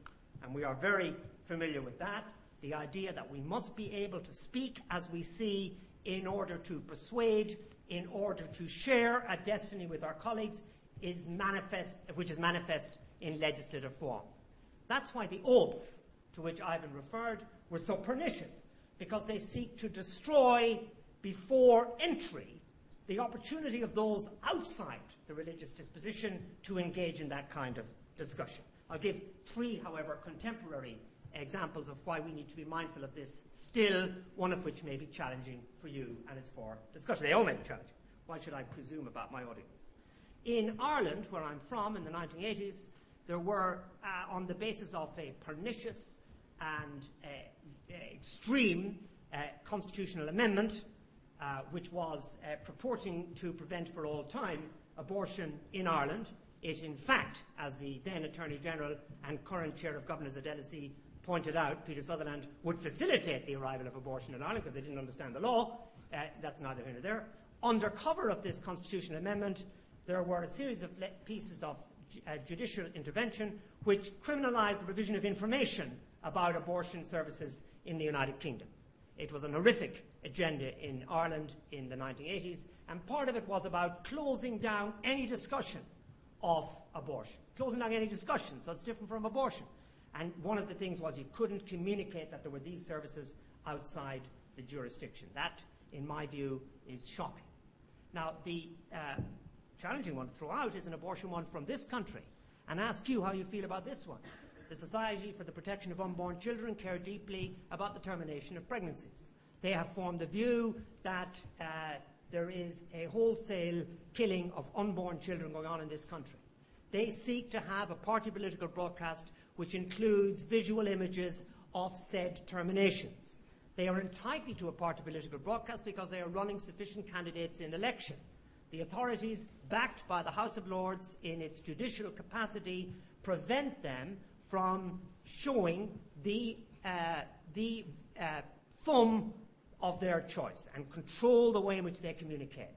And we are very familiar with that. The idea that we must be able to speak as we see in order to persuade, in order to share a destiny with our colleagues, which is manifest in legislative form. That's why the oaths to which Ivan referred were so pernicious, because they seek to destroy before entry the opportunity of those outside the religious disposition to engage in that kind of discussion. I'll give three, however, contemporary examples of why we need to be mindful of this still, one of which may be challenging for you, and it's for discussion. They all may be challenging. Why should I presume about my audience? In Ireland, where I'm from, in the 1980s, there were, on the basis of a pernicious and extreme constitutional amendment, which was purporting to prevent for all time abortion in Ireland. It, in fact, as the then Attorney General and current Chair of Governors at LSE pointed out, Peter Sutherland, would facilitate the arrival of abortion in Ireland because they didn't understand the law. That's neither here nor there. Under cover of this constitutional amendment, there were a series of pieces of judicial intervention which criminalised the provision of information about abortion services in the United Kingdom. It was an horrific agenda in Ireland in the 1980s, and part of it was about closing down any discussion of abortion. Closing down any discussion, so it's different from abortion. And one of the things was you couldn't communicate that there were these services outside the jurisdiction. That, in my view, is shocking. Now, the challenging one to throw out is an abortion one from this country, and ask you how you feel about this one. The Society for the Protection of Unborn Children care deeply about the termination of pregnancies. They have formed the view that there is a wholesale killing of unborn children going on in this country. They seek to have a party political broadcast which includes visual images of said terminations. They are entitled to a party political broadcast because they are running sufficient candidates in election. The authorities, backed by the House of Lords in its judicial capacity, prevent them from showing the thumb of their choice and control the way in which they communicate.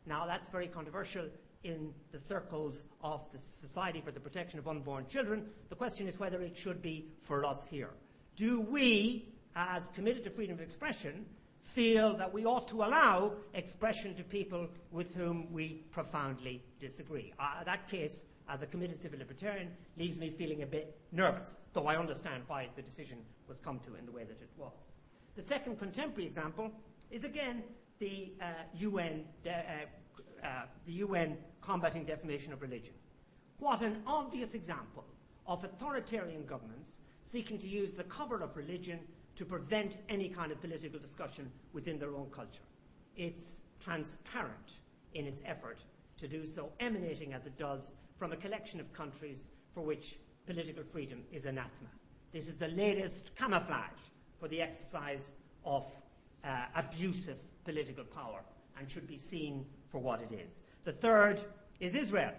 Now, that's very controversial in the circles of the Society for the Protection of Unborn Children. The question is whether it should be for us here. Do we, as committed to freedom of expression, feel that we ought to allow expression to people with whom we profoundly disagree? That case, as a committed civil libertarian, leaves me feeling a bit nervous, though I understand why the decision was come to in the way that it was. The second contemporary example is, again, the UN combating defamation of religion. What an obvious example of authoritarian governments seeking to use the cover of religion to prevent any kind of political discussion within their own culture. It's transparent in its effort to do so, emanating as it does from a collection of countries for which political freedom is anathema. This is the latest camouflage for the exercise of abusive political power and should be seen for what it is. The third is Israel.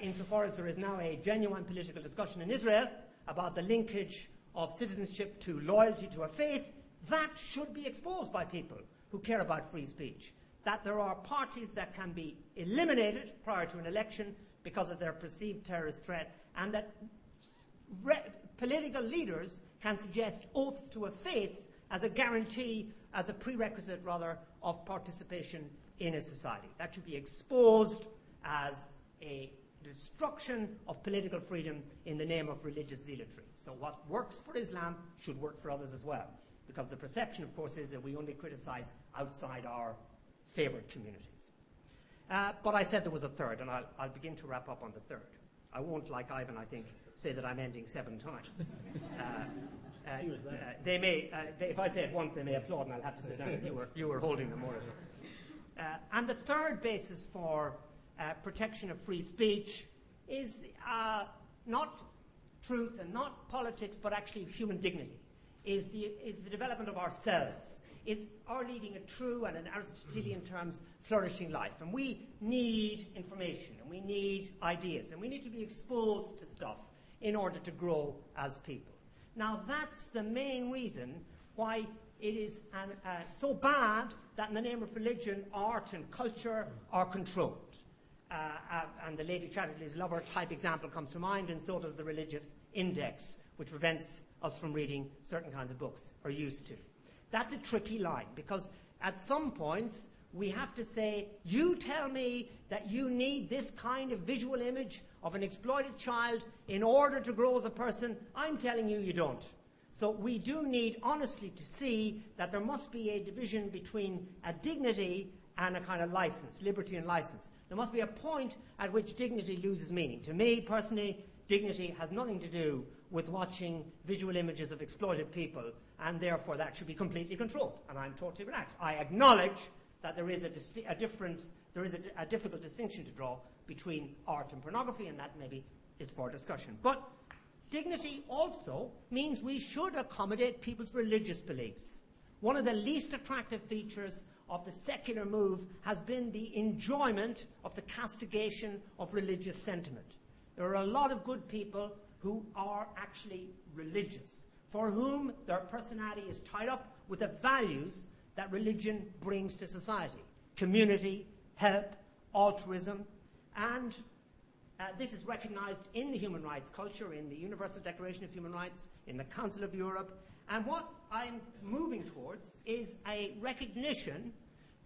Insofar as there is now a genuine political discussion in Israel about the linkage of citizenship to loyalty to a faith, that should be exposed by people who care about free speech. That there are parties that can be eliminated prior to an election because of their perceived terrorist threat, and that political leaders can suggest oaths to a faith as a guarantee, as a prerequisite, rather, of participation in a society. That should be exposed as a destruction of political freedom in the name of religious zealotry. So what works for Islam should work for others as well, because the perception, of course, is that we only criticize outside our favored communities. But I said there was a third, and I'll begin to wrap up on the third. I won't, like Ivan, I think, say that I'm ending 7 times. They may, if I say it once, they may applaud, and I'll have to sit down. You were holding them more of it. And the third basis for protection of free speech is not truth and not politics, but actually human dignity. Is the development of ourselves. Is our leading a true and, in Aristotelian terms, flourishing life. And we need information, and we need ideas, and we need to be exposed to stuff in order to grow as people. Now, that's the main reason why it is so bad that in the name of religion, art and culture are controlled. And the Lady Chatterley's lover type example comes to mind, and so does the religious index, which prevents us from reading certain kinds of books, or used to. That's a tricky line, because at some points we have to say, you tell me that you need this kind of visual image of an exploited child in order to grow as a person. I'm telling you, you don't. So we do need, honestly, to see that there must be a division between a dignity and a kind of license, liberty and license. There must be a point at which dignity loses meaning. To me, personally, dignity has nothing to do with watching visual images of exploited people, and therefore that should be completely controlled. And I'm totally relaxed. I acknowledge that there is a difference, there is a difficult distinction to draw between art and pornography, and that maybe is for discussion. But dignity also means we should accommodate people's religious beliefs. One of the least attractive features of the secular move has been the enjoyment of the castigation of religious sentiment. There are a lot of good people who are actually religious, for whom their personality is tied up with the values that religion brings to society: community, help, altruism, and this is recognized in the human rights culture, in the Universal Declaration of Human Rights, in the Council of Europe. And what I'm moving towards is a recognition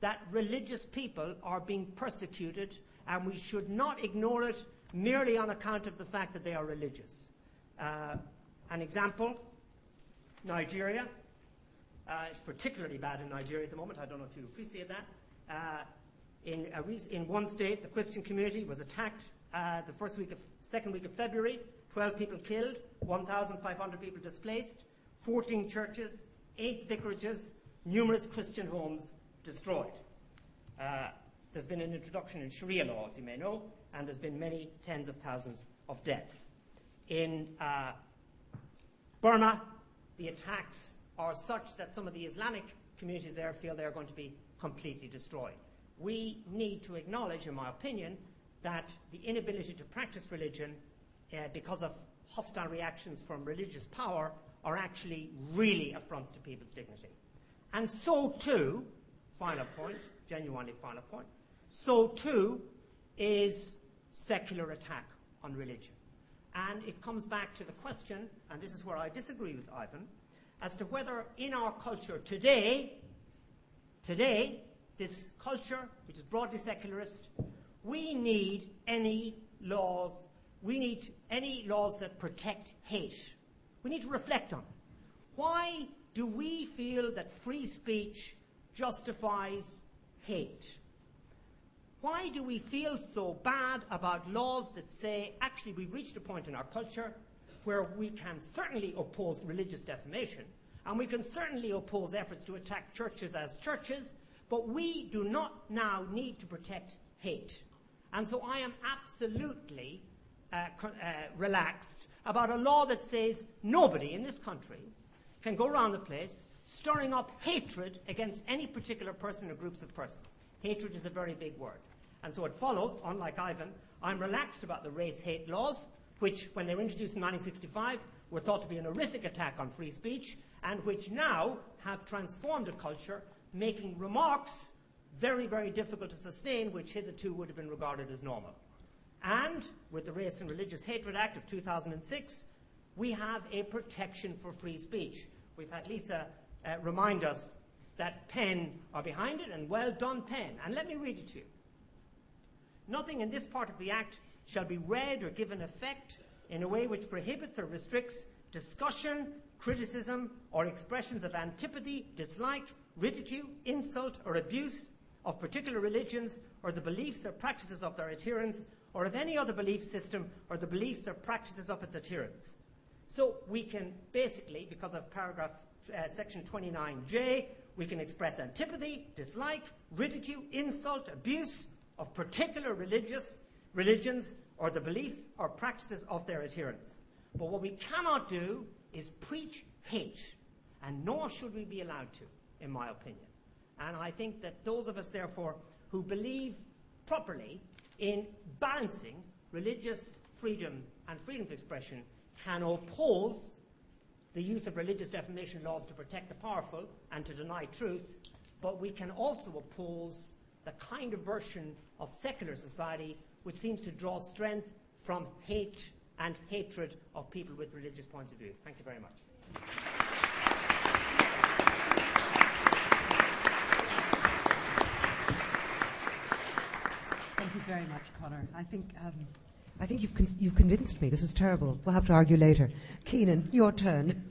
that religious people are being persecuted, and we should not ignore it merely on account of the fact that they are religious. An example, Nigeria. It's particularly bad in Nigeria at the moment. I don't know if you appreciate that. In one state, the Christian community was attacked the second week of February. 12 people killed, 1,500 people displaced, 14 churches, 8 vicarages, numerous Christian homes destroyed. There's been an introduction in Sharia law, as you may know, and there's been many tens of thousands of deaths. In Burma, the attacks are such that some of the Islamic communities there feel they're going to be completely destroyed. We need to acknowledge, in my opinion, that the inability to practice religion because of hostile reactions from religious power are actually really affronts to people's dignity. And so too, final point, genuinely final point, so too is secular attack on religion. And it comes back to the question, and this is where I disagree with Ivan, as to whether in our culture today, this culture, which is broadly secularist, we need any laws that protect hate. We need to reflect on it. Why do we feel that free speech justifies hate? why do we feel so bad about laws that say, actually, we've reached a point in our culture where we can certainly oppose religious defamation, and we can certainly oppose efforts to attack churches as churches, but we do not now need to protect hate. And so I am absolutely relaxed about a law that says nobody in this country can go around the place stirring up hatred against any particular person or groups of persons. Hatred is a very big word. And so it follows, unlike Ivan, I'm relaxed about the race hate laws, which, when they were introduced in 1965, were thought to be an horrific attack on free speech, and which now have transformed a culture, making remarks very, very difficult to sustain, which hitherto would have been regarded as normal. And with the Race and Religious Hatred Act of 2006, we have a protection for free speech. We've had Lisa remind us that PEN are behind it, and well done, PEN. And let me read it to you. Nothing in this part of the Act shall be read or given effect in a way which prohibits or restricts discussion, criticism, or expressions of antipathy, dislike, ridicule, insult, or abuse of particular religions or the beliefs or practices of their adherents, or of any other belief system or the beliefs or practices of its adherents. So we can basically, because of paragraph section 29J, we can express antipathy, dislike, ridicule, insult, abuse of particular religions or the beliefs or practices of their adherents. But what we cannot do is preach hate, and nor should we be allowed to, in my opinion. And I think that those of us, therefore, who believe properly in balancing religious freedom and freedom of expression can oppose the use of religious defamation laws to protect the powerful and to deny truth, but we can also oppose the kind of version of secular society which seems to draw strength from hate and hatred of people with religious points of view. Thank you very much. Thank you very much, Conor. I think you've convinced me. This is terrible. We'll have to argue later. Kenan, your turn.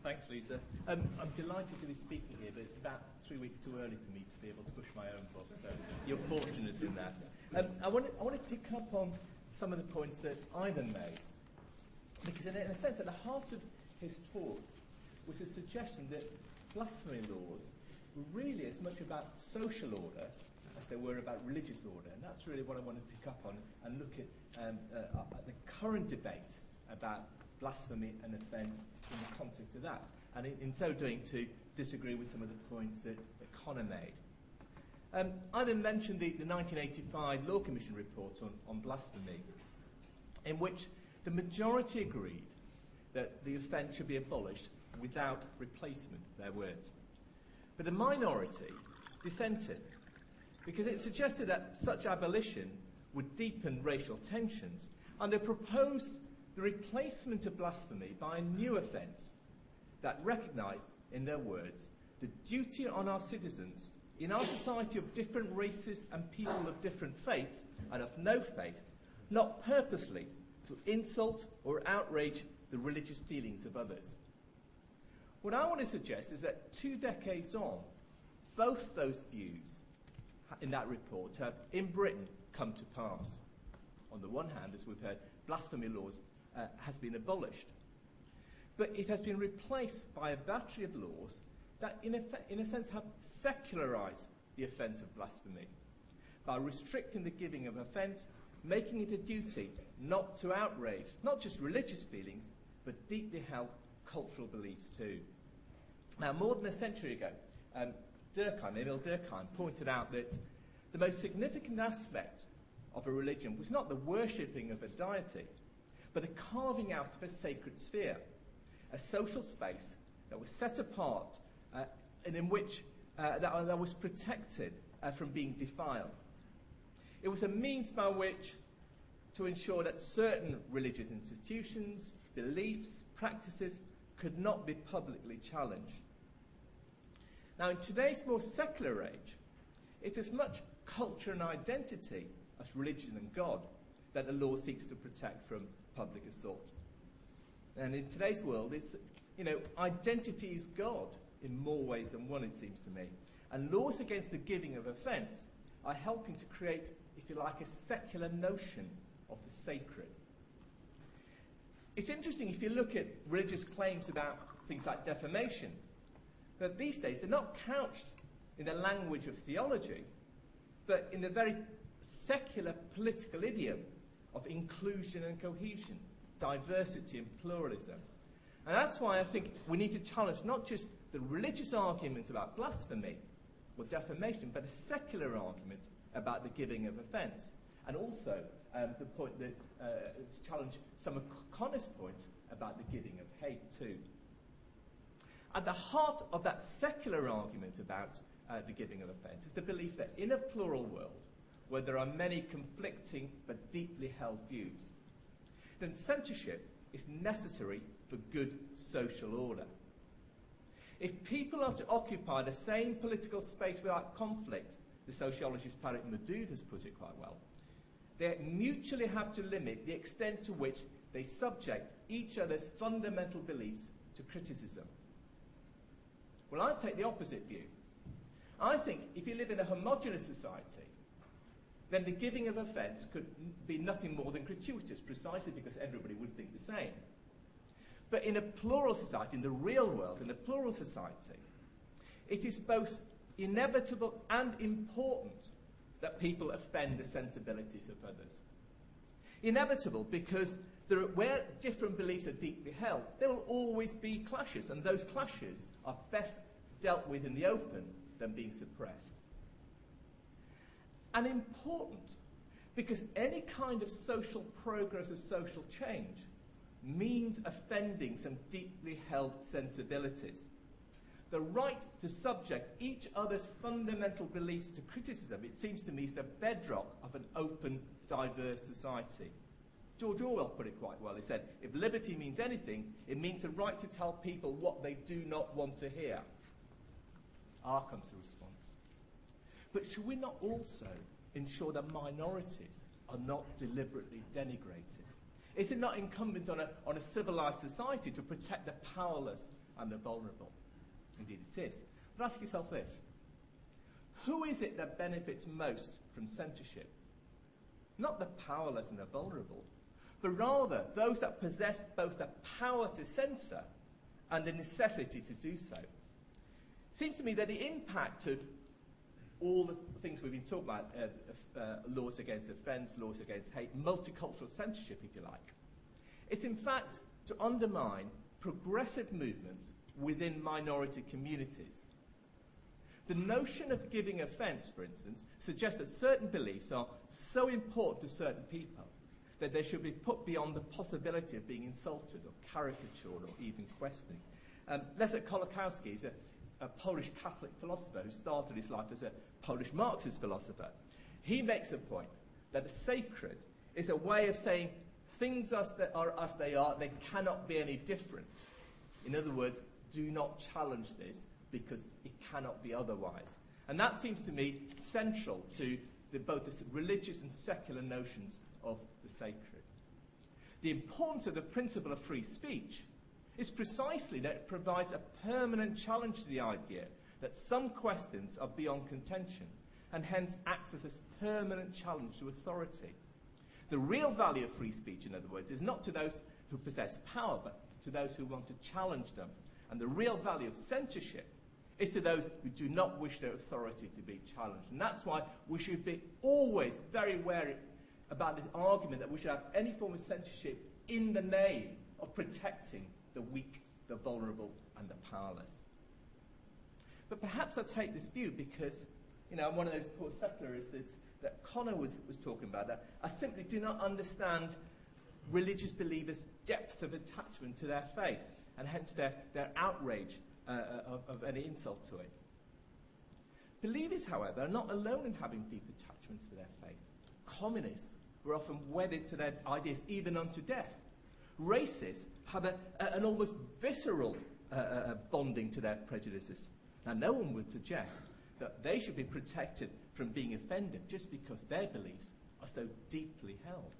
Thanks, Lisa. I'm delighted to be speaking here, but it's about 3 weeks too early for me to be able to push my own book, so you're fortunate in that. I want to pick up on some of the points that Ivan made, because in a sense, at the heart of his talk was a suggestion that blasphemy laws were really as much about social order as they were about religious order, and that's really what I want to pick up on and look at the current debate about blasphemy and offence in the context of that, and in so doing to disagree with some of the points that Conor made. Ivan mentioned the 1985 Law Commission report on blasphemy, in which the majority agreed that the offence should be abolished without replacement, their words. But the minority dissented, because it suggested that such abolition would deepen racial tensions, and they proposed the replacement of blasphemy by a new offence that recognised, in their words, the duty on our citizens in our society of different races and people of different faiths and of no faith, not purposely to insult or outrage the religious feelings of others. What I want to suggest is that 2 decades on, both those views in that report have, in Britain, come to pass. On the one hand, as we've heard, blasphemy laws has been abolished. But it has been replaced by a battery of laws that, in a sense, have secularised the offence of blasphemy by restricting the giving of offence, making it a duty not to outrage not just religious feelings, but deeply held cultural beliefs too. Now, more than a century ago, Emil Durkheim pointed out that the most significant aspect of a religion was not the worshipping of a deity, but the carving out of a sacred sphere, a social space that was set apart and in which that was protected from being defiled. It was a means by which to ensure that certain religious institutions, beliefs, practices could not be publicly challenged. Now, in today's more secular age, it's as much culture and identity as religion and God that the law seeks to protect from public assault. And in today's world, it's, identity is God, in more ways than one, it seems to me. And laws against the giving of offence are helping to create, if you like, a secular notion of the sacred. It's interesting if you look at religious claims about things like defamation, that these days they're not couched in the language of theology, but in the very secular political idiom of inclusion and cohesion, diversity and pluralism. And that's why I think we need to challenge not just the religious argument about blasphemy or defamation, but a secular argument about the giving of offence. And also the point that to challenge some of Conor's points about the giving of hate too. At the heart of that secular argument about the giving of offence is the belief that in a plural world, where there are many conflicting but deeply held views, then censorship is necessary for good social order. If people are to occupy the same political space without conflict, the sociologist Tariq Madood has put it quite well, they mutually have to limit the extent to which they subject each other's fundamental beliefs to criticism. Well, I take the opposite view. I think if you live in a homogenous society, then the giving of offence could be nothing more than gratuitous, precisely because everybody would think the same. But in a plural society, in the real world, in a plural society, it is both inevitable and important that people offend the sensibilities of others. Inevitable because where different beliefs are deeply held, there will always be clashes, and those clashes are best dealt with in the open than being suppressed. And important because any kind of social progress or social change means offending some deeply held sensibilities. The right to subject each other's fundamental beliefs to criticism, it seems to me, is the bedrock of an open, diverse society. George Orwell put it quite well. He said, if liberty means anything, it means the right to tell people what they do not want to hear. Comes the response. But should we not also ensure that minorities are not deliberately denigrated? Is it not incumbent on a civilized society to protect the powerless and the vulnerable? Indeed it is. But ask yourself this. Who is it that benefits most from censorship? Not the powerless and the vulnerable, but rather those that possess both the power to censor and the necessity to do so. It seems to me that the impact of all the things we've been talking about, laws against offence, laws against hate, multicultural censorship, if you like, is in fact to undermine progressive movements within minority communities. The notion of giving offence, for instance, suggests that certain beliefs are so important to certain people that they should be put beyond the possibility of being insulted or caricatured or even questioned. Leszek Kolakowski is a Polish Catholic philosopher who started his life as a Polish Marxist philosopher. He makes a point that the sacred is a way of saying things are as they are, they cannot be any different. In other words, do not challenge this because it cannot be otherwise. And that seems to me central to both the religious and secular notions of the sacred. The importance of the principle of free speech is precisely that it provides a permanent challenge to the idea that some questions are beyond contention and hence acts as a permanent challenge to authority. The real value of free speech, in other words, is not to those who possess power, but to those who want to challenge them. And the real value of censorship is to those who do not wish their authority to be challenged. And that's why we should be always very wary about this argument that we should have any form of censorship in the name of protecting the weak, the vulnerable, and the powerless. But perhaps I take this view because, I'm one of those poor secularists that Conor was talking about, that I simply do not understand religious believers' depth of attachment to their faith, and hence their outrage of any insult to it. Believers, however, are not alone in having deep attachments to their faith. Communists were often wedded to their ideas even unto death. Racists have an almost visceral bonding to their prejudices. Now, no one would suggest that they should be protected from being offended just because their beliefs are so deeply held.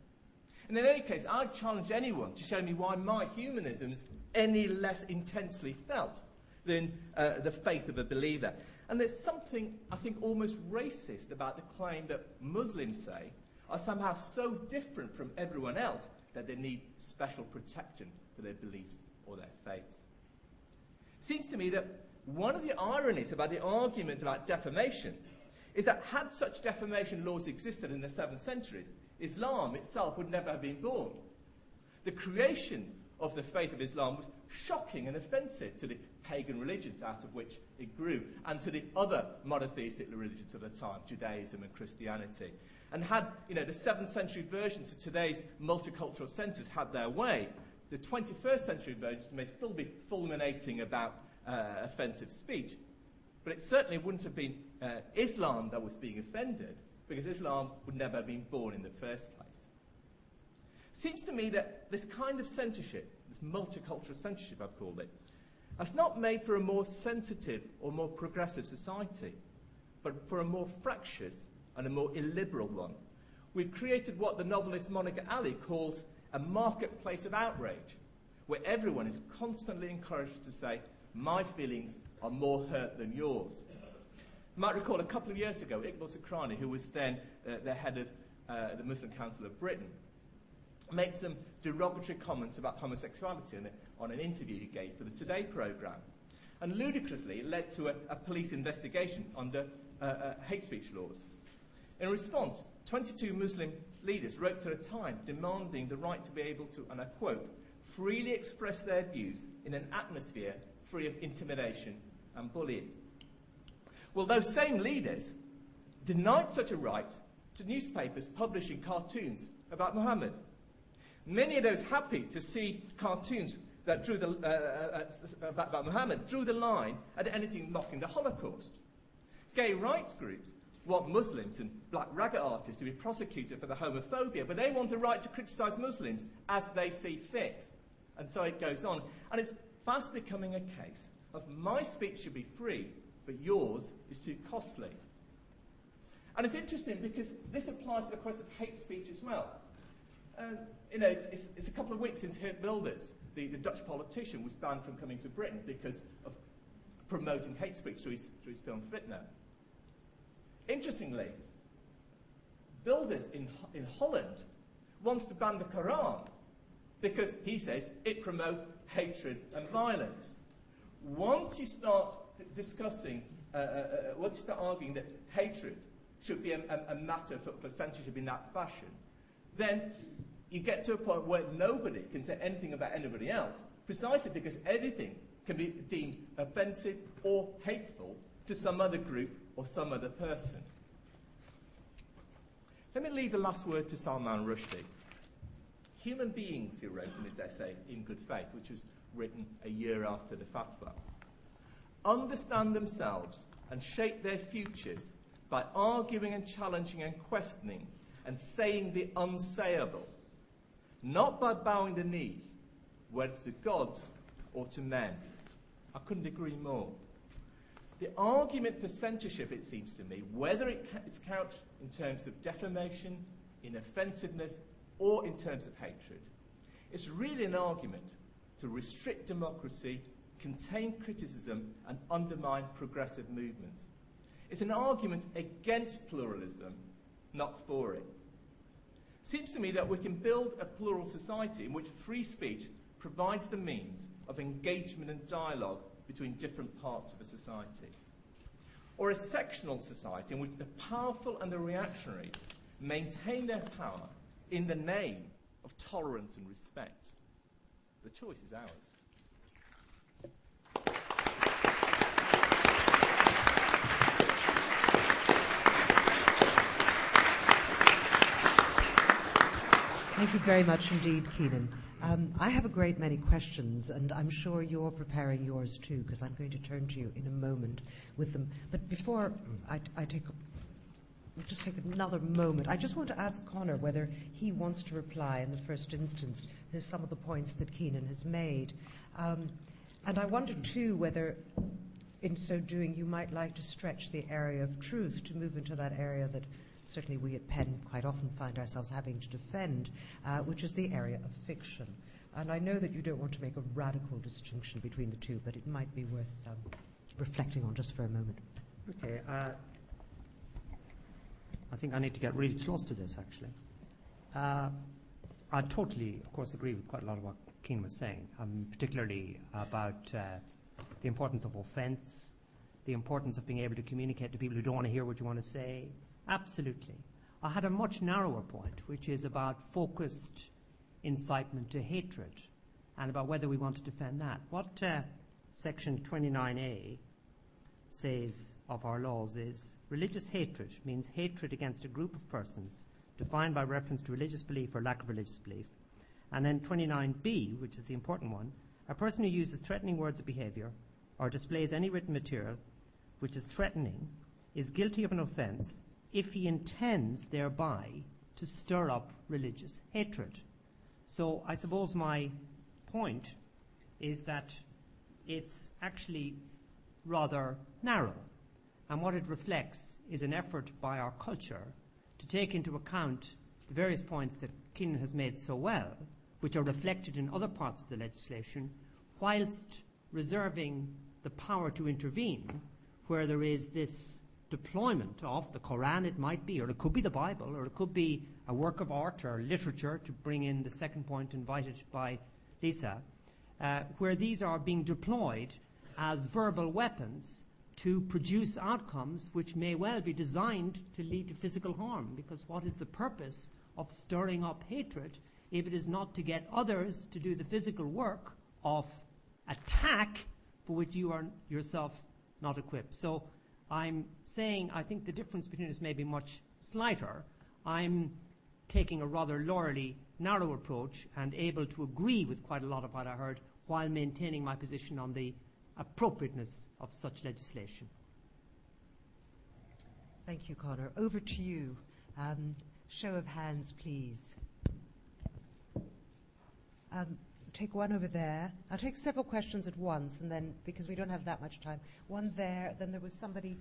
And in any case, I'd challenge anyone to show me why my humanism is any less intensely felt. than the faith of a believer. And there's something, I think, almost racist about the claim that Muslims say are somehow so different from everyone else that they need special protection for their beliefs or their faiths. It seems to me that one of the ironies about the argument about defamation is that had such defamation laws existed in the 7th centuries, Islam itself would never have been born. The creation of the faith of Islam was shocking and offensive to the pagan religions out of which it grew, and to the other monotheistic religions of the time, Judaism and Christianity. And had, the 7th century versions of today's multicultural centres had their way, the 21st century versions may still be fulminating about offensive speech. But it certainly wouldn't have been Islam that was being offended, because Islam would never have been born in the first place. Seems to me that this kind of censorship, this multicultural censorship I've called it, has not made for a more sensitive or more progressive society, but for a more fractious and a more illiberal one. We've created what the novelist Monica Ali calls a marketplace of outrage, where everyone is constantly encouraged to say, my feelings are more hurt than yours. You might recall a couple of years ago, Iqbal Sakrani, who was then the head of the Muslim Council of Britain, made some derogatory comments about homosexuality on an interview he gave for the Today programme. And ludicrously, it led to a police investigation under hate speech laws. In response, 22 Muslim leaders wrote to the Times demanding the right to be able to, and I quote, freely express their views in an atmosphere free of intimidation and bullying. Well, those same leaders denied such a right to newspapers publishing cartoons about Muhammad. Many of those happy to see cartoons that drew about Muhammad drew the line at anything mocking the Holocaust. Gay rights groups want Muslims and black ragged artists to be prosecuted for their homophobia, but they want the right to criticise Muslims as they see fit. And so it goes on. And it's fast becoming a case of my speech should be free, but yours is too costly. And it's interesting because this applies to the question of hate speech as well. It's a couple of weeks since Geert Wilders, the Dutch politician, was banned from coming to Britain because of promoting hate speech through his film Fitna. Interestingly, Wilders in Holland wants to ban the Quran because he says it promotes hatred and violence. Once you start discussing, once you start arguing that hatred should be a matter for censorship in that fashion, then you get to a point where nobody can say anything about anybody else, precisely because everything can be deemed offensive or hateful to some other group or some other person. Let me leave the last word to Salman Rushdie. Human beings, he wrote in his essay, In Good Faith, which was written a year after the fatwa, understand themselves and shape their futures by arguing and challenging and questioning and saying the unsayable, not by bowing the knee, whether to gods or to men. I couldn't agree more. The argument for censorship, it seems to me, whether it's couched in terms of defamation, in offensiveness, or in terms of hatred, it's really an argument to restrict democracy, contain criticism, and undermine progressive movements. It's an argument against pluralism, not for it. It seems to me that we can build a plural society in which free speech provides the means of engagement and dialogue between different parts of a society. Or a sectional society in which the powerful and the reactionary maintain their power in the name of tolerance and respect. The choice is ours. Thank you very much indeed, Kenan. I have a great many questions, and I'm sure you're preparing yours too, because I'm going to turn to you in a moment with them. But before I take another moment, I just want to ask Conor whether he wants to reply in the first instance to some of the points that Kenan has made. And I wonder too whether, in so doing, you might like to stretch the area of truth to move into that area that certainly we at Penn quite often find ourselves having to defend, which is the area of fiction. And I know that you don't want to make a radical distinction between the two, but it might be worth reflecting on just for a moment. Okay. I think I need to get really close to this, actually. I totally, of course, agree with quite a lot of what Kenan was saying, particularly about the importance of offence, the importance of being able to communicate to people who don't want to hear what you want to say. Absolutely. I had a much narrower point, which is about focused incitement to hatred and about whether we want to defend that. What Section 29A says of our laws is religious hatred means hatred against a group of persons defined by reference to religious belief or lack of religious belief. And then 29B, which is the important one, a person who uses threatening words or behaviour or displays any written material which is threatening is guilty of an offence if he intends thereby to stir up religious hatred. So I suppose my point is that it's actually rather narrow, and what it reflects is an effort by our culture to take into account the various points that Kenan has made so well, which are reflected in other parts of the legislation, whilst reserving the power to intervene where there is this deployment of the Quran, it might be, or it could be the Bible, or it could be a work of art or literature, to bring in the second point invited by Lisa, where these are being deployed as verbal weapons to produce outcomes which may well be designed to lead to physical harm. Because what is the purpose of stirring up hatred if it is not to get others to do the physical work of attack for which you are yourself not equipped? So I'm saying I think the difference between us may be much slighter. I'm taking a rather lawyerly, narrow approach and able to agree with quite a lot of what I heard while maintaining my position on the appropriateness of such legislation. Thank you, Conor. Over to you. Show of hands, please. Take one over there. I'll take several questions at once, and then, because we don't have that much time, one there, then there was somebody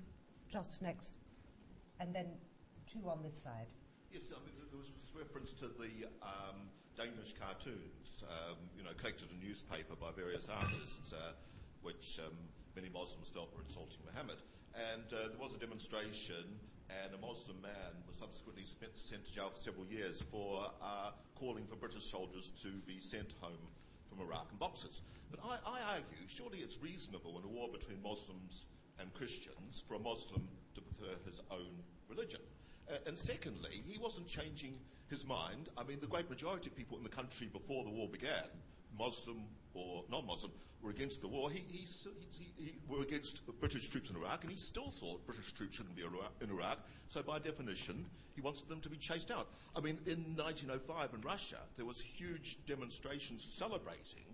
just next, and then two on this side. Yes, I mean, there was reference to the Danish cartoons, collected in a newspaper by various artists, which many Muslims felt were insulting Muhammad. And there was a demonstration, and a Muslim man was subsequently sent to jail for several years for calling for British soldiers to be sent home from Iraq in boxes. But I argue, surely it's reasonable in a war between Muslims and Christians for a Muslim to prefer his own religion. And secondly, he wasn't changing his mind. I mean, the great majority of people in the country before the war began, Muslim or non-Muslim, were against the war. He were against British troops in Iraq, and he still thought British troops shouldn't be in Iraq. So by definition, he wants them to be chased out. I mean, in 1905 in Russia, there was huge demonstrations celebrating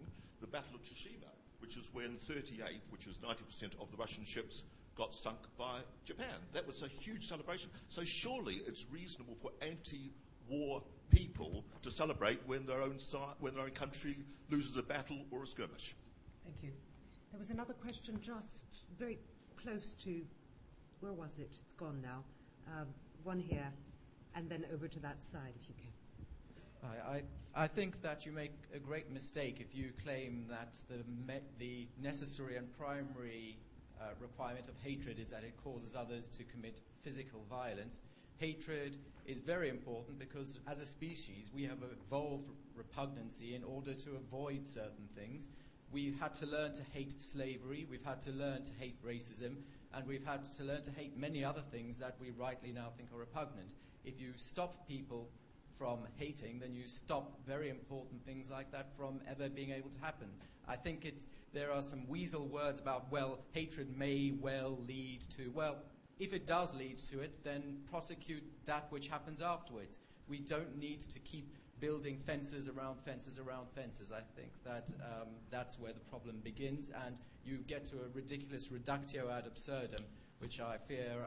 the Battle of Tsushima, which is when 38, which is 90% of the Russian ships, got sunk by Japan. That was a huge celebration. So surely it's reasonable for anti-war people to celebrate when their own country loses a battle or a skirmish. Thank you. There was another question just very close to, where was it? It's gone now. One here, and then over to that side, if you can. I think that you make a great mistake if you claim that the necessary and primary requirement of hatred is that it causes others to commit physical violence. Hatred is very important because as a species we have evolved repugnancy in order to avoid certain things. We've had to learn to hate slavery, we've had to learn to hate racism, and we've had to learn to hate many other things that we rightly now think are repugnant. If you stop people from hating, then you stop very important things like that from ever being able to happen. I think there are some weasel words about, well, hatred may well lead to, well, if it does lead to it, then prosecute that which happens afterwards. We don't need to keep building fences around fences around fences. I think that that's where the problem begins, and you get to a ridiculous reductio ad absurdum, which I fear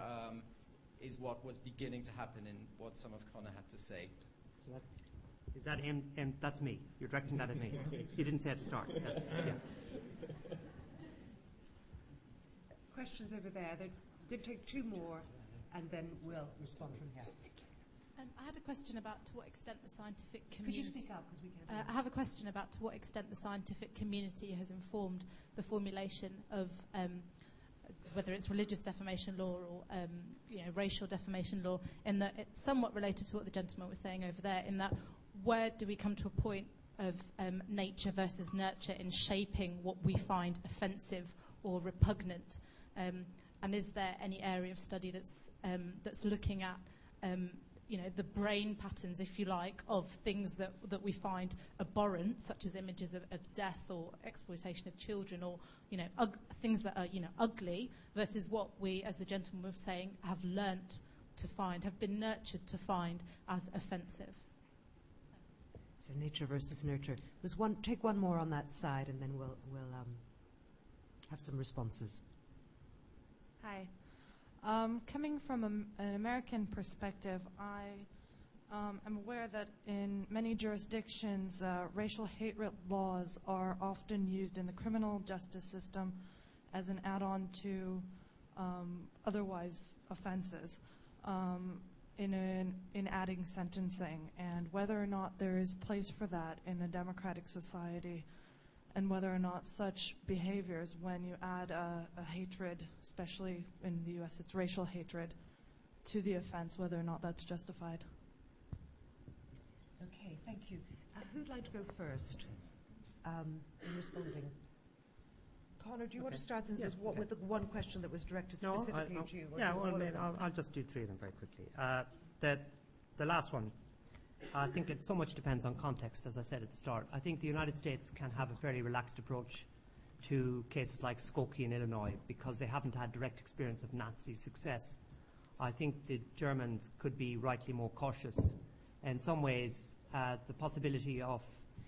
is what was beginning to happen in what some of Conor had to say. Is that him? That's me. You're directing that at me. You didn't say at the start. Yeah. Questions over there. They're going to take two more, and then we'll respond from here. I had a question about to what extent the scientific community... Could you speak up, because we can't hear I have a question about to what extent the scientific community has informed the formulation of whether it's religious defamation law or racial defamation law, in that it's somewhat related to what the gentleman was saying over there, in that where do we come to a point of nature versus nurture in shaping what we find offensive or repugnant? And is there any area of study that's looking at the brain patterns, if you like, of things that we find abhorrent, such as images of death or exploitation of children, or things that are ugly, versus what we, as the gentleman was saying, have learnt to find, have been nurtured to find as offensive. So nature versus nurture. Take one more on that side, and then we'll have some responses. Hi. Coming from an American perspective, I am aware that in many jurisdictions, racial hate laws are often used in the criminal justice system as an add-on to otherwise offenses in adding sentencing, and whether or not there is place for that in a democratic society, and whether or not such behaviors, when you add a hatred, especially in the U.S., it's racial hatred, to the offense, whether or not that's justified. Okay, thank you. Who'd like to go first in responding? Conor, do you want to start with the one question that was directed specifically to you? I'll just do three of them very quickly. The last one, I think it so much depends on context, as I said at the start. I think the United States can have a fairly relaxed approach to cases like Skokie in Illinois because they haven't had direct experience of Nazi success. I think the Germans could be rightly more cautious. In some ways, the possibility of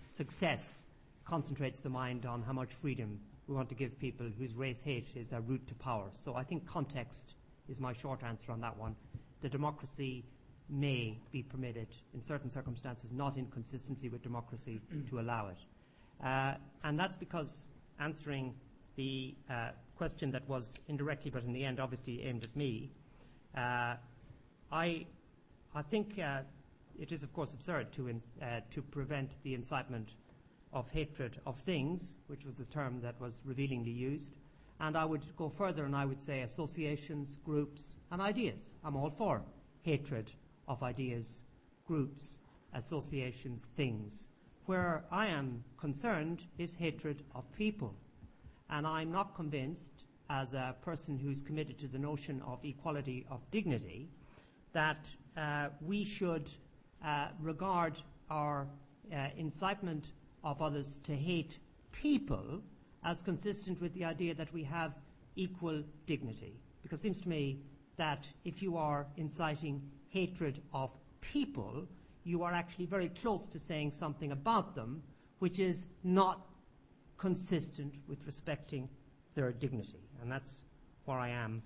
success concentrates the mind on how much freedom we want to give people whose race hate is a route to power. So I think context is my short answer on that one. The democracy may be permitted in certain circumstances, not in consistency with democracy, to allow it. And that's because, answering the question that was indirectly but in the end obviously aimed at me, I think it is of course absurd to prevent the incitement of hatred of things, which was the term that was revealingly used. And I would go further and I would say associations, groups, and ideas. I'm all for hatred of ideas, groups, associations, things. Where I am concerned is hatred of people. And I'm not convinced, as a person who's committed to the notion of equality of dignity, that we should regard our incitement of others to hate people as consistent with the idea that we have equal dignity. Because it seems to me that if you are inciting hatred of people, you are actually very close to saying something about them which is not consistent with respecting their dignity. And that's where I am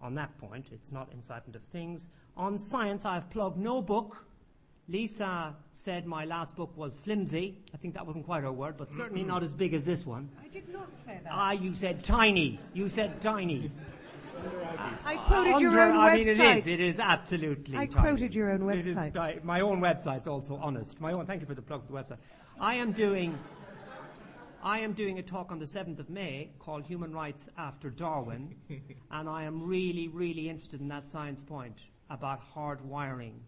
on that point. It's not incitement of things. On science, I have plugged no book. Lisa said my last book was flimsy. I think that wasn't quite her word, but certainly not as big as this one. I did not say that. You said tiny. You said tiny. I quoted your own website. I mean, it is absolutely I tiny. quoted your own website. My own website's also honest. Thank you for the plug for the website. I am doing a talk on the 7th of May called Human Rights After Darwin, and I am really, really interested in that science point about hard wiring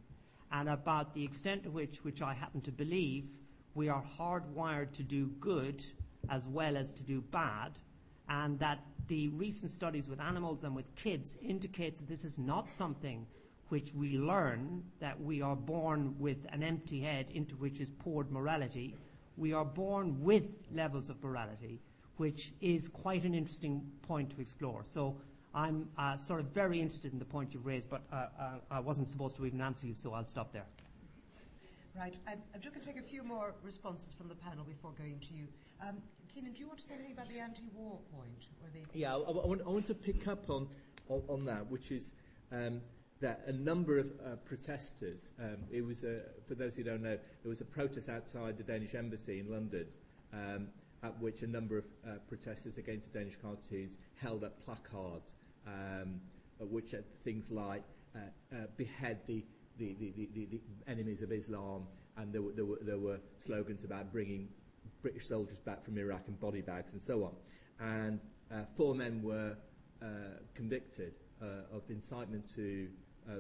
and about the extent to which I happen to believe we are hardwired to do good as well as to do bad, and that the recent studies with animals and with kids indicates that this is not something which we learn, that we are born with an empty head into which is poured morality. We are born with levels of morality, which is quite an interesting point to explore. So I'm sort of very interested in the point you've raised, but I wasn't supposed to even answer you, so I'll stop there. Right. I'm just going to take a few more responses from the panel before going to you. Kenan, do you want to say anything about the anti-war point? Yeah, I want to pick up on that, which is that a number of protesters, it was, for those who don't know, there was a protest outside the Danish embassy in London, at which a number of protesters against the Danish cartoons held up placards, which are things like behead enemies of Islam, and there were slogans about bringing British soldiers back from Iraq in body bags and so on. And 4 men were convicted of incitement to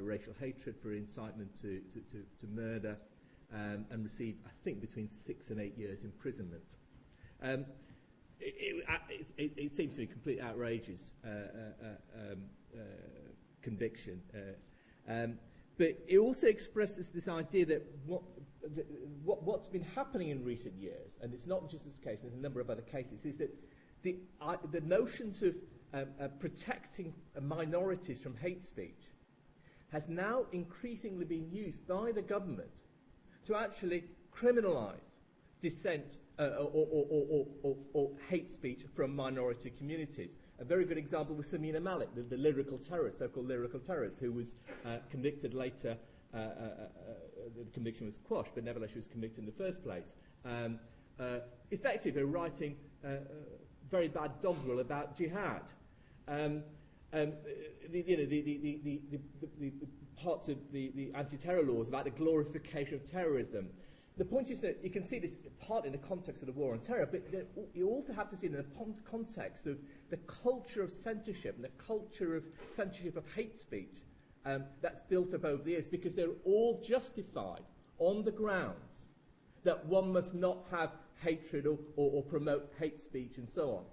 racial hatred, for incitement to murder, and received, I think, between 6 and 8 years imprisonment. It seems to be a completely outrageous conviction. But it also expresses this idea that what's been happening in recent years, and it's not just this case, there's a number of other cases, is that the notions of protecting minorities from hate speech has now increasingly been used by the government to actually criminalise dissent or hate speech from minority communities. A very good example was Samina Malik, the lyrical terrorist, so-called lyrical terrorist, who was convicted later. The conviction was quashed, but nevertheless she was convicted in the first place. Effectively writing very bad doggerel about jihad. The parts of the anti-terror laws about the glorification of terrorism. The point is that you can see this part in the context of the war on terror, but you also have to see it in the context of the culture of censorship and the culture of censorship of hate speech that's built up over the years, because they're all justified on the grounds that one must not have hatred or promote hate speech and so on.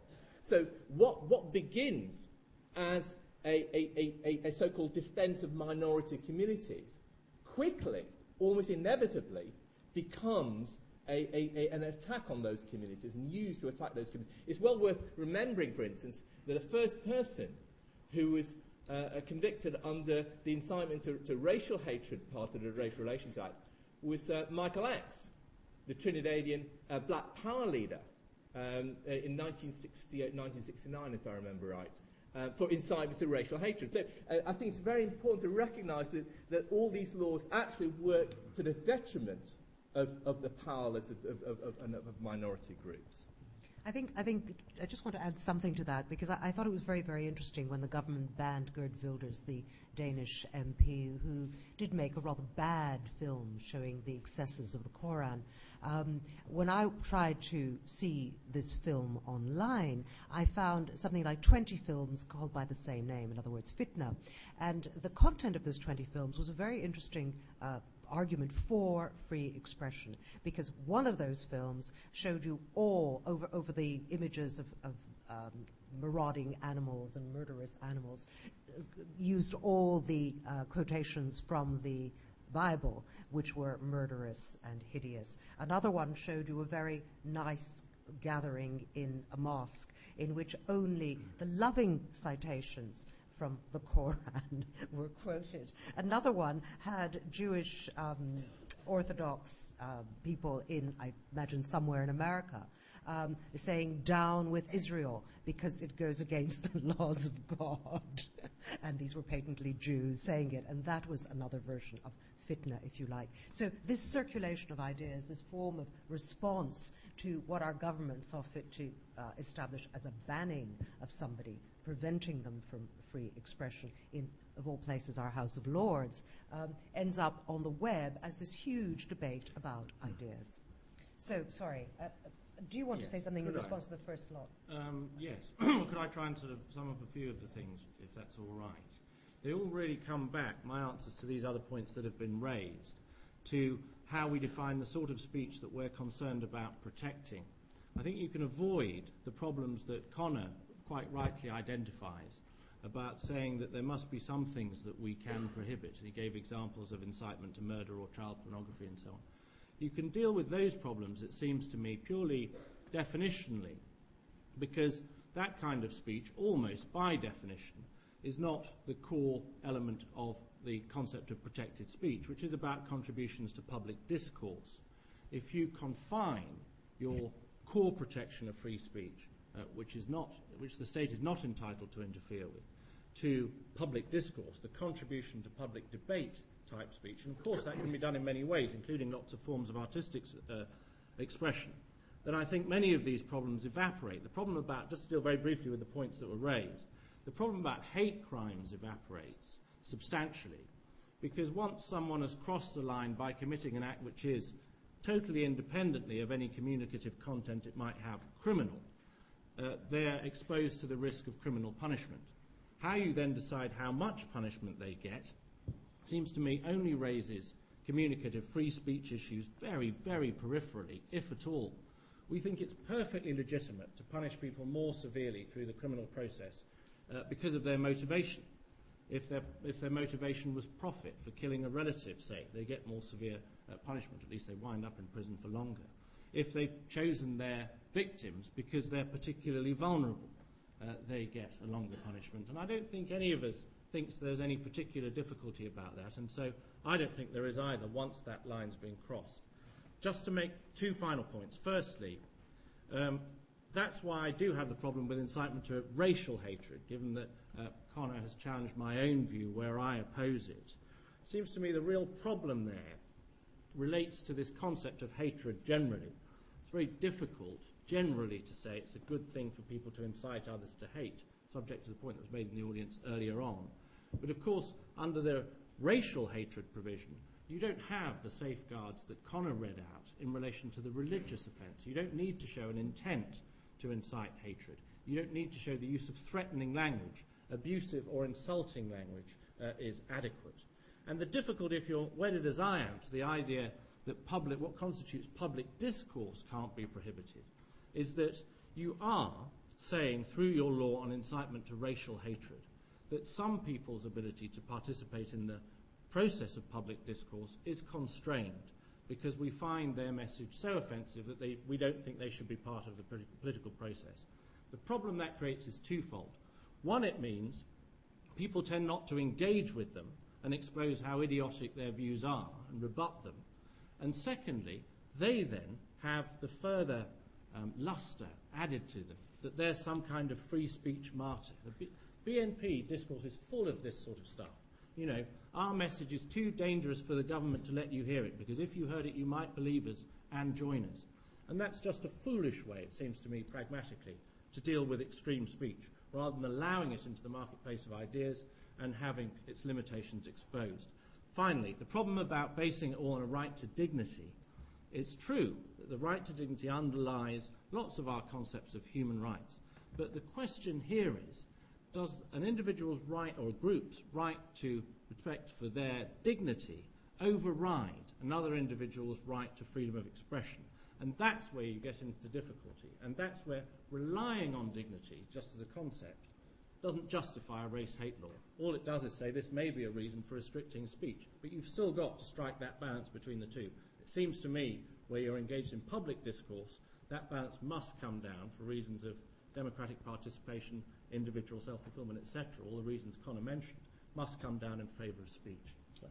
So what begins as a so-called defense of minority communities quickly, almost inevitably, becomes an attack on those communities and used to attack those communities. It's well worth remembering, for instance, that the first person who was convicted under the incitement to racial hatred part of the Racial Relations Act was Michael X, the Trinidadian Black Power leader in 1968, 1969, if I remember right, for incitement to racial hatred. So I think it's very important to recognise that all these laws actually work to the detriment of the powerless of minority groups. I think I just want to add something to that, because I thought it was very, very interesting when the government banned Geert Wilders, the Danish MP, who did make a rather bad film showing the excesses of the Koran. When I tried to see this film online, I found something like 20 films called by the same name, in other words, Fitna. And the content of those 20 films was a very interesting argument for free expression, because one of those films showed you all over the images of marauding animals and murderous animals, used all the quotations from the Bible, which were murderous and hideous. Another one showed you a very nice gathering in a mosque in which only the loving citations from the Koran were quoted. Another one had Jewish Orthodox people in, I imagine, somewhere in America, saying down with Israel because it goes against the laws of God. And these were patently Jews saying it, and that was another version of fitna, if you like. So this circulation of ideas, this form of response to what our government saw fit to establish as a banning of somebody, preventing them from free expression in, of all places, our House of Lords, ends up on the web as this huge debate about ideas. So, sorry, do you want to say something in response to the first lot? Yes. Could I try and sort of sum up a few of the things, if that's all right? They all really come back, my answers to these other points that have been raised, to how we define the sort of speech that we're concerned about protecting. I think you can avoid the problems that Conor quite rightly identifies about saying that there must be some things that we can prohibit. He gave examples of incitement to murder or child pornography and so on. You can deal with those problems, it seems to me, purely definitionally, because that kind of speech, almost by definition, is not the core element of the concept of protected speech, which is about contributions to public discourse. If you confine your core protection of free speech, which the state is not entitled to interfere with, to public discourse, the contribution to public debate type speech, and of course that can be done in many ways, including lots of forms of artistic expression, then I think many of these problems evaporate. The problem about, just to deal very briefly with the points that were raised, the problem about hate crimes evaporates substantially because once someone has crossed the line by committing an act which is totally independently of any communicative content it might have criminal, they're exposed to the risk of criminal punishment. How you then decide how much punishment they get seems to me only raises communicative free speech issues very, very peripherally, if at all. We think it's perfectly legitimate to punish people more severely through the criminal process because of their motivation. If their motivation was profit for killing a relative, say, they get more severe punishment. At least they wind up in prison for longer. If they've chosen their victims because they're particularly vulnerable, they get a longer punishment. And I don't think any of us thinks there's any particular difficulty about that, and so I don't think there is either once that line's been crossed. Just to make two final points. Firstly, that's why I do have the problem with incitement to racial hatred, given that Conor has challenged my own view where I oppose it. It seems to me the real problem there relates to this concept of hatred generally. It's very difficult generally to say it's a good thing for people to incite others to hate, subject to the point that was made in the audience earlier on. But of course, under the racial hatred provision, you don't have the safeguards that Conor read out in relation to the religious offence. You don't need to show an intent to incite hatred. You don't need to show the use of threatening language. Abusive or insulting language is adequate. And the difficulty, if you're wedded as I am to the idea that what constitutes public discourse can't be prohibited, is that you are saying through your law on incitement to racial hatred that some people's ability to participate in the process of public discourse is constrained because we find their message so offensive that we don't think they should be part of the political process. The problem that creates is twofold. One, it means people tend not to engage with them and expose how idiotic their views are and rebut them. And secondly, they then have the further luster added to them, that they're some kind of free speech martyr. The BNP discourse is full of this sort of stuff. You know, our message is too dangerous for the government to let you hear it, because if you heard it, you might believe us and join us. And that's just a foolish way, it seems to me, pragmatically, to deal with extreme speech, rather than allowing it into the marketplace of ideas and having its limitations exposed. Finally, the problem about basing it all on a right to dignity, it's true that the right to dignity underlies lots of our concepts of human rights. But the question here is, does an individual's right or a group's right to respect for their dignity override another individual's right to freedom of expression? And that's where you get into difficulty. And that's where relying on dignity, just as a concept, doesn't justify a race hate law. All it does is say this may be a reason for restricting speech, but you've still got to strike that balance between the two. It seems to me, where you're engaged in public discourse, that balance must come down for reasons of democratic participation, individual self-fulfillment, etc., all the reasons Conor mentioned, must come down in favour of speech. So.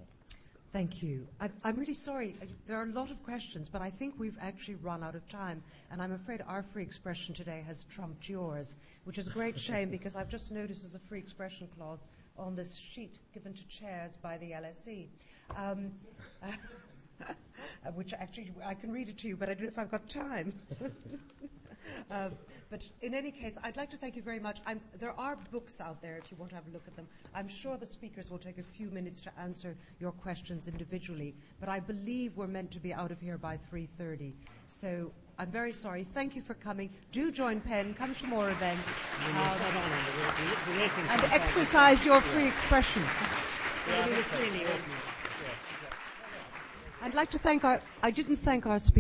Thank you. I'm really sorry. There are a lot of questions, but I think we've actually run out of time, and I'm afraid our free expression today has trumped yours, which is a great shame because I've just noticed there's a free expression clause on this sheet given to chairs by the LSE, which actually I can read it to you, but I don't know if I've got time. But in any case, I'd like to thank you very much. There are books out there if you want to have a look at them. I'm sure the speakers will take a few minutes to answer your questions individually, but I believe we're meant to be out of here by 3:30. So I'm very sorry. Thank you for coming. Do join PEN. Come to more events. And exercise your free expression. I'd like to thank I didn't thank our speakers.